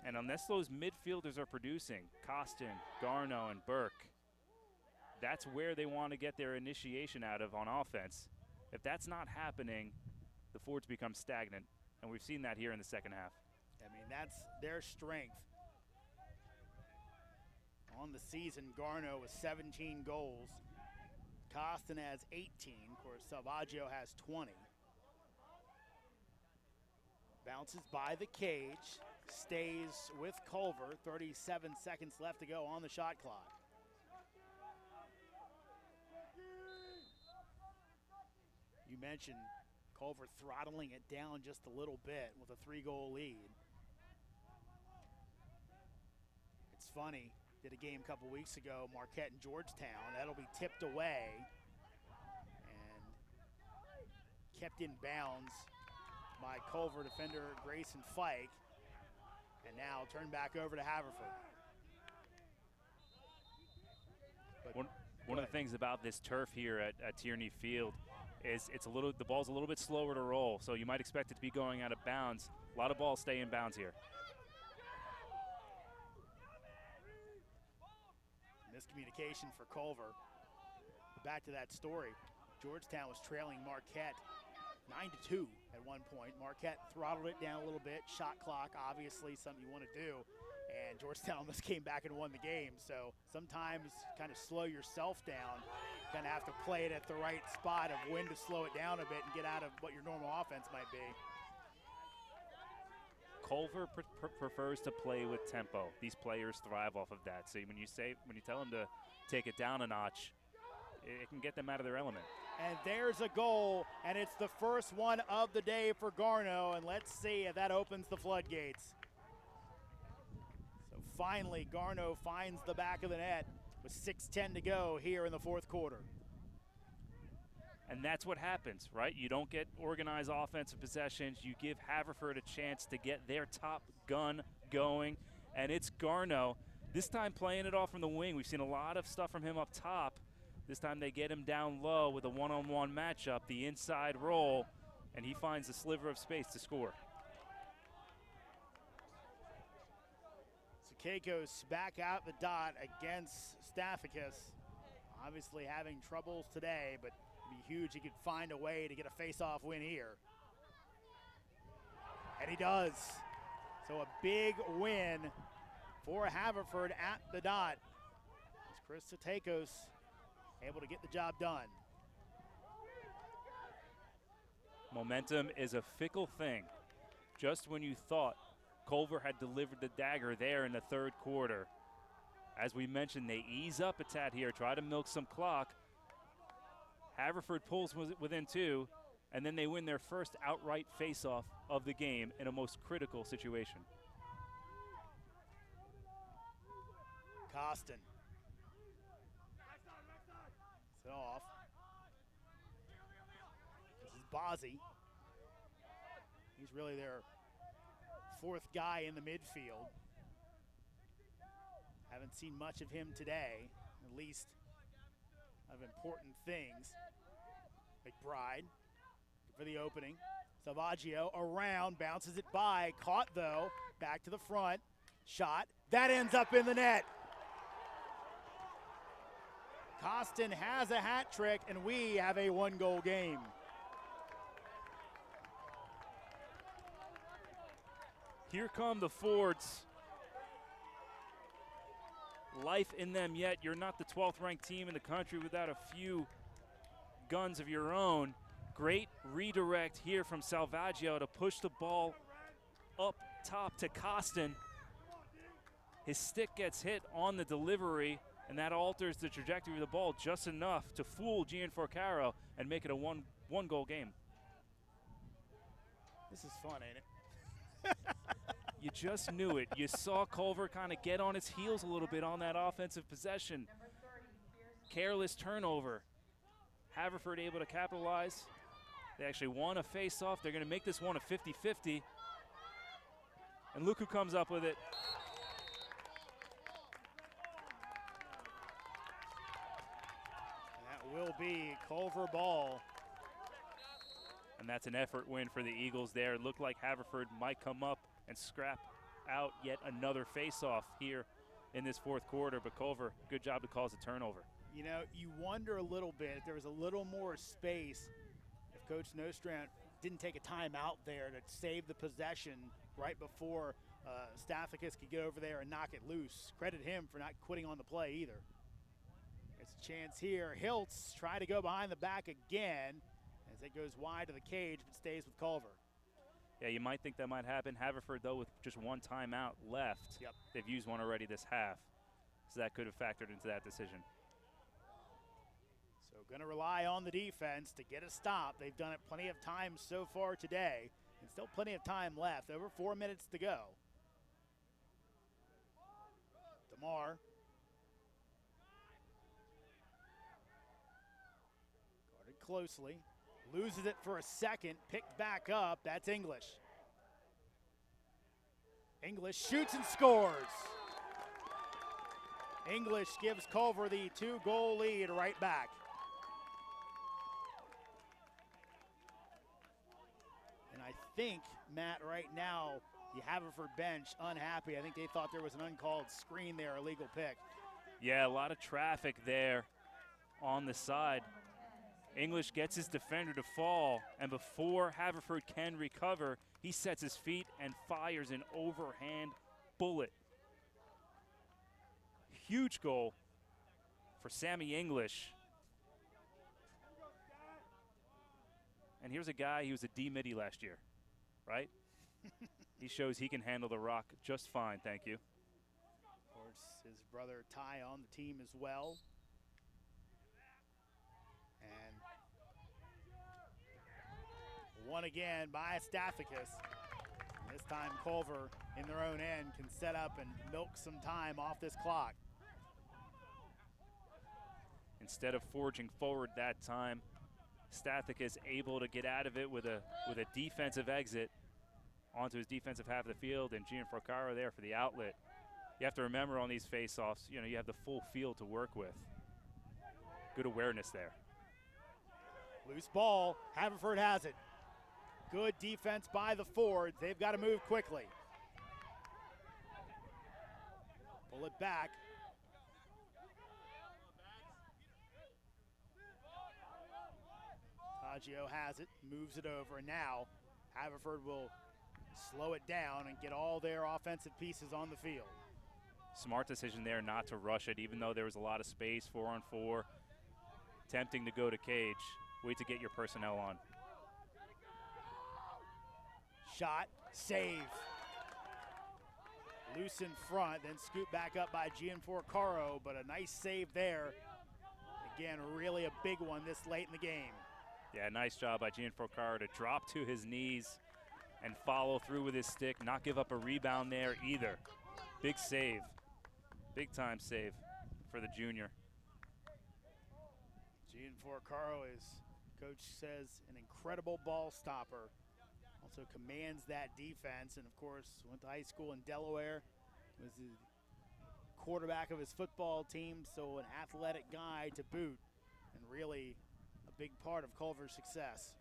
And unless those midfielders are producing, Costin, Garneau, and Burke, that's where they want to get their initiation out of on offense. If that's not happening, the Fords become stagnant, and we've seen that here in the second half. I mean, that's their strength. On the season, Garneau with 17 goals. Costin has 18. Of course, Salvaggio has 20. Bounces by the cage. Stays with Culver. 37 seconds left to go on the shot clock. You mentioned Culver throttling it down just a little bit with a 3-goal lead. It's funny, did a game a couple weeks ago, Marquette and Georgetown. That'll be tipped away and kept in bounds by Culver defender Grayson Fike. And now turned back over to Haverford. One of the things about this turf here at Tierney Field is the ball's a little bit slower to roll, so you might expect it to be going out of bounds. A lot of balls stay in bounds here. Miscommunication for Culver. Back to that story. Georgetown was trailing Marquette 9-2 at one point. Marquette throttled it down a little bit. Shot clock, obviously something you want to do. And Georgetown almost came back and won the game. So sometimes kind of slow yourself down. Kind of have to play it at the right spot of when to slow it down a bit and get out of what your normal offense might be. Culver prefers to play with tempo. These players thrive off of that. So when you tell them to take it down a notch, it can get them out of their element. And there's a goal, and it's the first one of the day for Garneau, and let's see if that opens the floodgates. So finally, Garneau finds the back of the net with 6:10 to go here in the fourth quarter. And that's what happens, right? You don't get organized offensive possessions. You give Haverford a chance to get their top gun going, and it's Garneau. This time playing it off from the wing. We've seen a lot of stuff from him up top. This time they get him down low with a one-on-one matchup, the inside roll, and he finds a sliver of space to score. So Keikos back out the dot against Stathakis. Obviously having troubles today, but it'd be huge he could find a way to get a face-off win here. And he does. So a big win for Haverford at the dot. It's Chris Stathakis able to get the job done. Momentum is a fickle thing. Just when you thought Culver had delivered the dagger there in the third quarter, as we mentioned, they ease up a tad here, try to milk some clock. Haverford pulls within 2, and then they win their first outright face-off of the game in a most critical situation. Costin. It's off. This is Bozzi. He's really their fourth guy in the midfield. Haven't seen much of him today, at least of important things. McBride for the opening. Salvaggio around, bounces it by, caught though, back to the front, shot, that ends up in the net. Costin has a hat trick, and we have a 1-goal game. Here come the Fords. Life in them yet. You're not the 12th ranked team in the country without a few guns of your own. Great redirect here from Salvaggio to push the ball up top to Costin. His stick gets hit on the delivery, and that alters the trajectory of the ball just enough to fool Gianforcaro and make it a one-goal game. This is fun, ain't it? You just knew it. You saw Culver kind of get on his heels a little bit on that offensive possession. Careless turnover. Haverford able to capitalize. They actually won a face-off. They're going to make this one a 50-50. And look who comes up with it. That will be Culver ball. And that's an effort win for the Eagles there. It looked like Haverford might come up and scrap out yet another face-off here in this fourth quarter, but Culver, good job to cause a turnover. You know, you wonder a little bit if there was a little more space, if Coach Nostrand didn't take a timeout there to save the possession right before Stathakis could get over there and knock it loose. Credit him for not quitting on the play either. It's a chance here. Hiltz try to go behind the back again as it goes wide to the cage, but stays with Culver. Yeah, you might think that might happen. Haverford, though, with just one timeout left. Yep. They've used one already this half, so that could have factored into that decision. So going to rely on the defense to get a stop. They've done it plenty of times so far today, and still plenty of time left. Over 4 minutes to go. DeMar. Guarded closely. Loses it for a second. Picked back up. That's English. English shoots and scores. English gives Culver the 2-goal lead right back. And I think, Matt, right now, the Haverford bench unhappy. I think they thought there was an uncalled screen there, a legal pick. Yeah, a lot of traffic there on the side. English gets his defender to fall, and before Haverford can recover, he sets his feet and fires an overhand bullet. Huge goal for Sammy English. And here's a guy, he was a D-Midi last year, right? He shows he can handle the rock just fine, thank you. Of course, his brother Ty on the team as well. And won again by Stathakis. This time Culver in their own end can set up and milk some time off this clock. Instead of forging forward that time, Stathakis able to get out of it with a defensive exit onto his defensive half of the field, and Gianfrancaro there for the outlet. You have to remember on these face-offs, you know, you have the full field to work with. Good awareness there. Loose ball, Haverford has it. Good defense by the Fords. They've got to move quickly. Pull it back. Taggio has it, moves it over. Now Haverford will slow it down and get all their offensive pieces on the field. Smart decision there not to rush it, even though there was a lot of space, 4-on-4. Tempting to go to cage. Wait to get your personnel on. Shot, save. Loose in front, then scooped back up by Gianfrancaro, but a nice save there. Again, really a big one this late in the game. Yeah, nice job by Gianfrancaro to drop to his knees and follow through with his stick, not give up a rebound there either. Big save, big time save for the junior. Gianfrancaro, as coach says, an incredible ball stopper. Also commands that defense, and of course went to high school in Delaware, was the quarterback of his football team, so an athletic guy to boot, and really a big part of Culver's success.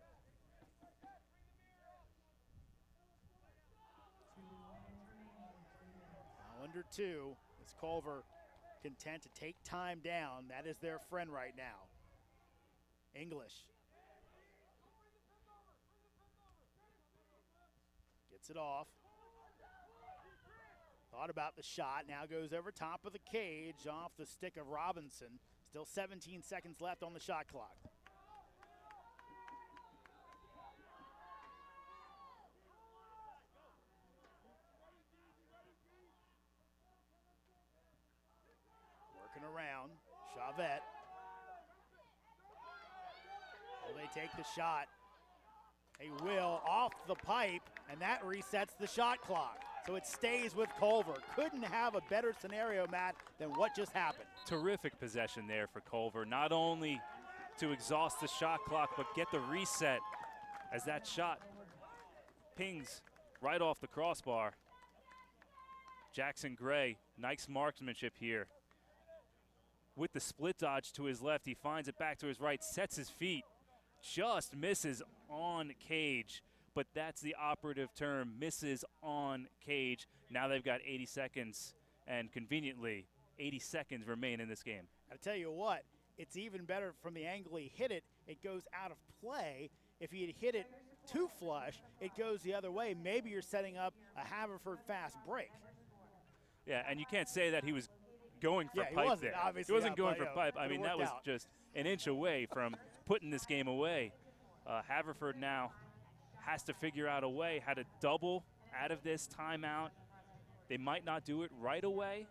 Now under 2 is Culver content to take time down. That is their friend right now. English. Gets it off. Thought about the shot. Now goes over top of the cage off the stick of Robinson. Still 17 seconds left on the shot clock. Working around. Chavette. Will they take the shot? They will, off the pipe, and that resets the shot clock. So it stays with Culver. Couldn't have a better scenario, Matt, than what just happened. Terrific possession there for Culver. Not only to exhaust the shot clock, but get the reset as that shot pings right off the crossbar. Jackson Gray, nice marksmanship here. With the split dodge to his left, he finds it back to his right, sets his feet, just misses on cage. But that's the operative term, misses on cage. Now they've got 80 seconds, and conveniently, 80 seconds remain in this game. I tell you what, it's even better from the angle he hit it. It goes out of play. If he had hit it too flush, it goes the other way. Maybe you're setting up a Haverford fast break. Yeah, and you can't say that he was going for he pipe wasn't, there. obviously, He wasn't out going play, for pipe. I mean, that was out. just an inch away from putting this game away. Haverford now has to figure out a way how to double out of this timeout. They might not do it right away,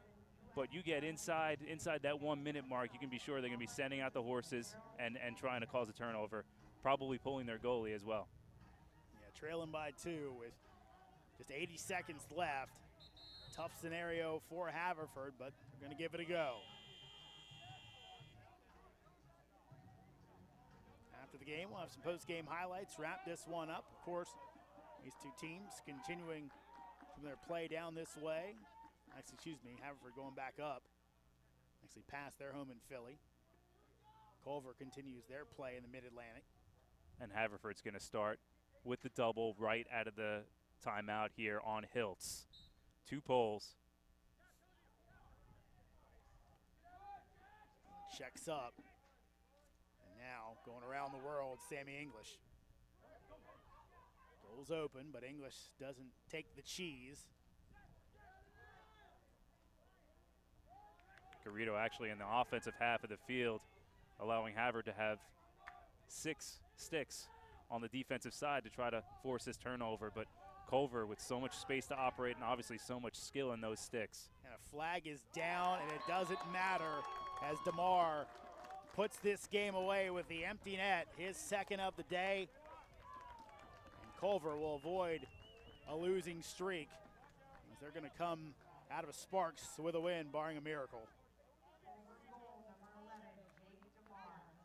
but you get inside that 1 minute mark, you can be sure they're going to be sending out the horses and trying to cause a turnover, probably pulling their goalie as well. Yeah, trailing by 2 with just 80 seconds left. Tough scenario for Haverford, but they're going to give it a go. After the game, we'll have some post-game highlights, wrap this one up. Of course, these two teams continuing from their play down this way. Actually, excuse me, Haverford going back up. Actually past their home in Philly. Culver continues their play in the Mid-Atlantic. And Haverford's going to start with the double right out of the timeout here on Hiltz. 2 poles. Checks up. And now going around the world, Sammy English. Goal's open, but English doesn't take the cheese. Garrido actually in the offensive half of the field, allowing Haverford to have 6 sticks on the defensive side to try to force this turnover, but Culver with so much space to operate and obviously so much skill in those sticks. And a flag is down, and it doesn't matter as DeMar puts this game away with the empty net, his second of the day. And Culver will avoid a losing streak as they're going to come out of Sparks with a win, barring a miracle.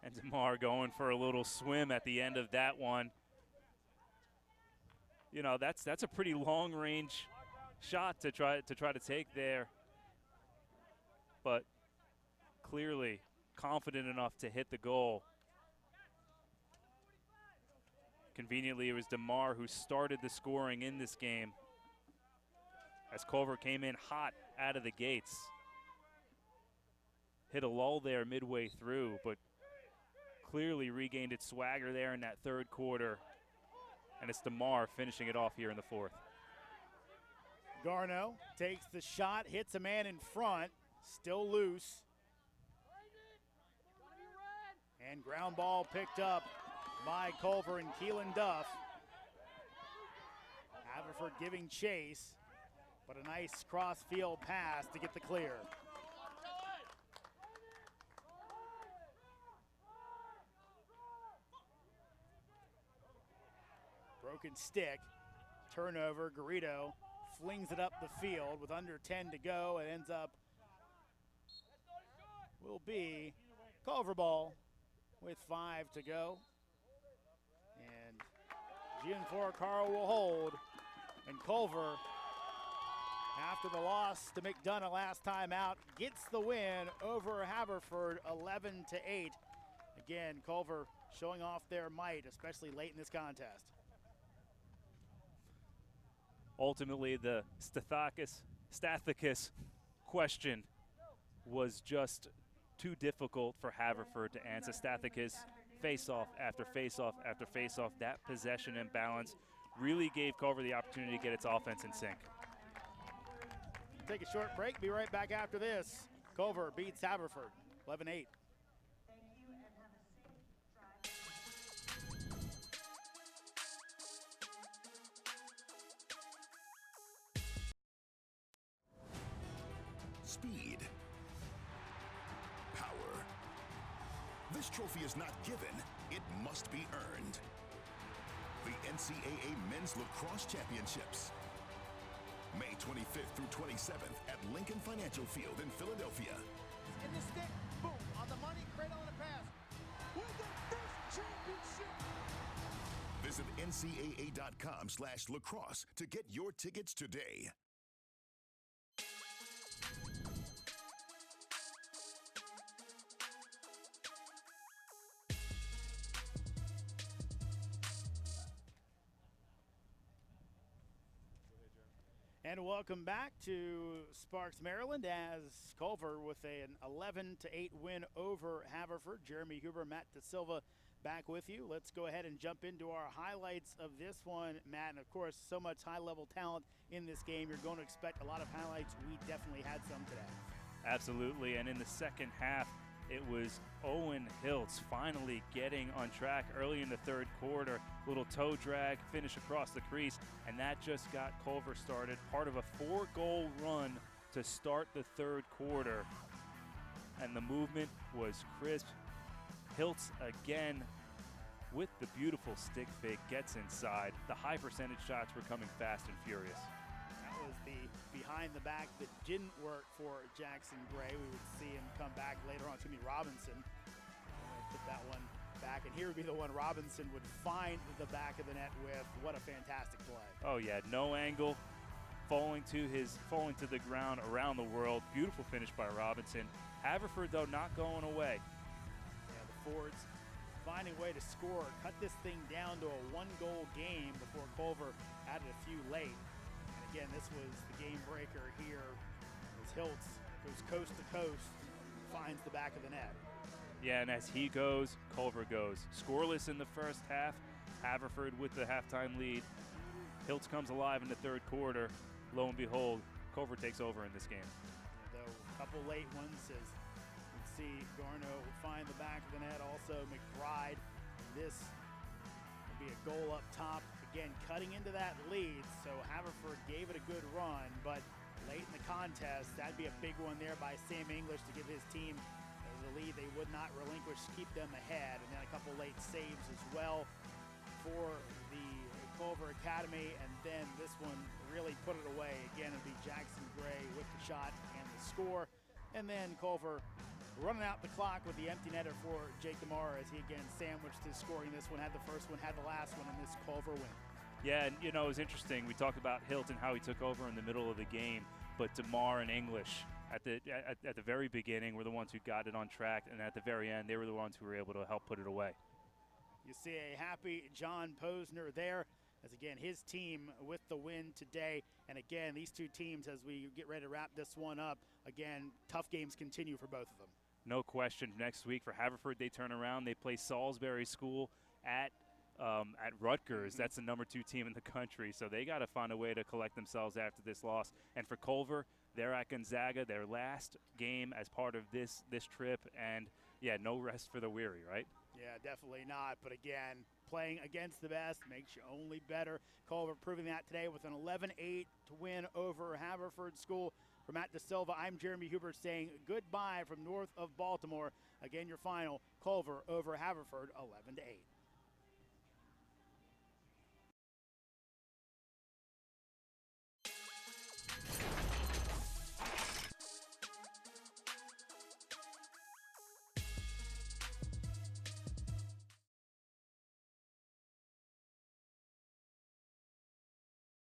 And DeMar going for a little swim at the end of that one. You know, that's a pretty long-range shot to try to take there, but clearly confident enough to hit the goal. Conveniently, it was DeMar who started the scoring in this game as Culver came in hot out of the gates. Hit a lull there midway through, but clearly regained its swagger there in that third quarter. And it's DeMar finishing it off here in the fourth. Garneau takes the shot, hits a man in front, still loose. And ground ball picked up by Culver and Keelan Duff. Haverford giving chase, but a nice cross-field pass to get the clear. Broken stick, turnover, Garrido flings it up the field with under 10 to go. It ends up, will be Culver ball with 5 to go. And Gianfor Carl will hold, and Culver, after the loss to McDonough last time out, gets the win over Haverford 11-8. Again, Culver showing off their might, especially late in this contest. Ultimately, the Stathakis question was just too difficult for Haverford to answer. Stathakis, face-off after face-off after face-off. That possession and balance really gave Culver the opportunity to get its offense in sync. Take a short break. Be right back after this. Culver beats Haverford 11-8. Speed. Power. This trophy is not given, it must be earned. The NCAA Men's Lacrosse Championships. May 25th through 27th at Lincoln Financial Field in Philadelphia. In the stick, boom, on the money, cradle and a pass. With the first championship. Visit ncaa.com/lacrosse to get your tickets today. And welcome back to Sparks, Maryland, as Culver with an 11-8 win over Haverford. Jeremy Huber, Matt DeSilva back with you. Let's go ahead and jump into our highlights of this one, Matt. And of course, so much high-level talent in this game. You're going to expect a lot of highlights. We definitely had some today. Absolutely, and in the second half, it was Owen Hiltz finally getting on track early in the third quarter. Little toe drag, finish across the crease, and that just got Culver started. Part of a 4-goal run to start the third quarter. And the movement was crisp. Hiltz again with the beautiful stick fake gets inside. The high percentage shots were coming fast and furious. That was the behind the back that didn't work for Jackson Gray. We would see him come back later on. Excuse me, Robinson. Put that one back, and here would be the one Robinson would find the back of the net with. What a fantastic play. Oh yeah, no angle, falling to the ground around the world. Beautiful finish by Robinson. Haverford though not going away. Yeah, the Fords finding a way to score, cut this thing down to a 1-goal game before Culver added a few late. Again, this was the game breaker here as Hiltz goes coast to coast, finds the back of the net. Yeah, and as he goes, Culver goes. Scoreless in the first half, Haverford with the halftime lead. Hiltz comes alive in the third quarter. Lo and behold, Culver takes over in this game. Though a couple late ones, as you can see, Garno find the back of the net. Also, McBride. This will be a goal up top. Again, cutting into that lead, so Haverford gave it a good run, but late in the contest, that'd be a big one there by Sam English to give his team the lead they would not relinquish, keep them ahead, and then a couple late saves as well for the Culver Academy, and then this one really put it away. Again, it'd be Jackson Gray with the shot and the score, and then Culver running out the clock with the empty netter for Jake DeMar as he again sandwiched his scoring. This one had the first one, had the last one, and this Culver win. Yeah, and it was interesting. We talked about Hiltz and how he took over in the middle of the game, but DeMar and English at the very beginning were the ones who got it on track, and at the very end, they were the ones who were able to help put it away. You see a happy John Posner there, as again his team with the win today. And again, these two teams, as we get ready to wrap this one up, again, tough games continue for both of them. No question. Next week for Haverford, they turn around. They play Salisbury School at Rutgers. That's the number 2 team in the country, so they got to find a way to collect themselves after this loss. And for Culver, they're at Gonzaga, their last game as part of this trip, and yeah, no rest for the weary, right? Yeah, definitely not. But again, playing against the best makes you only better. Culver proving that today with an 11-8 to win over Haverford School. For Matt DeSilva, I'm Jeremy Huber saying goodbye from north of Baltimore. Again, your final, Culver over Haverford, 11-8.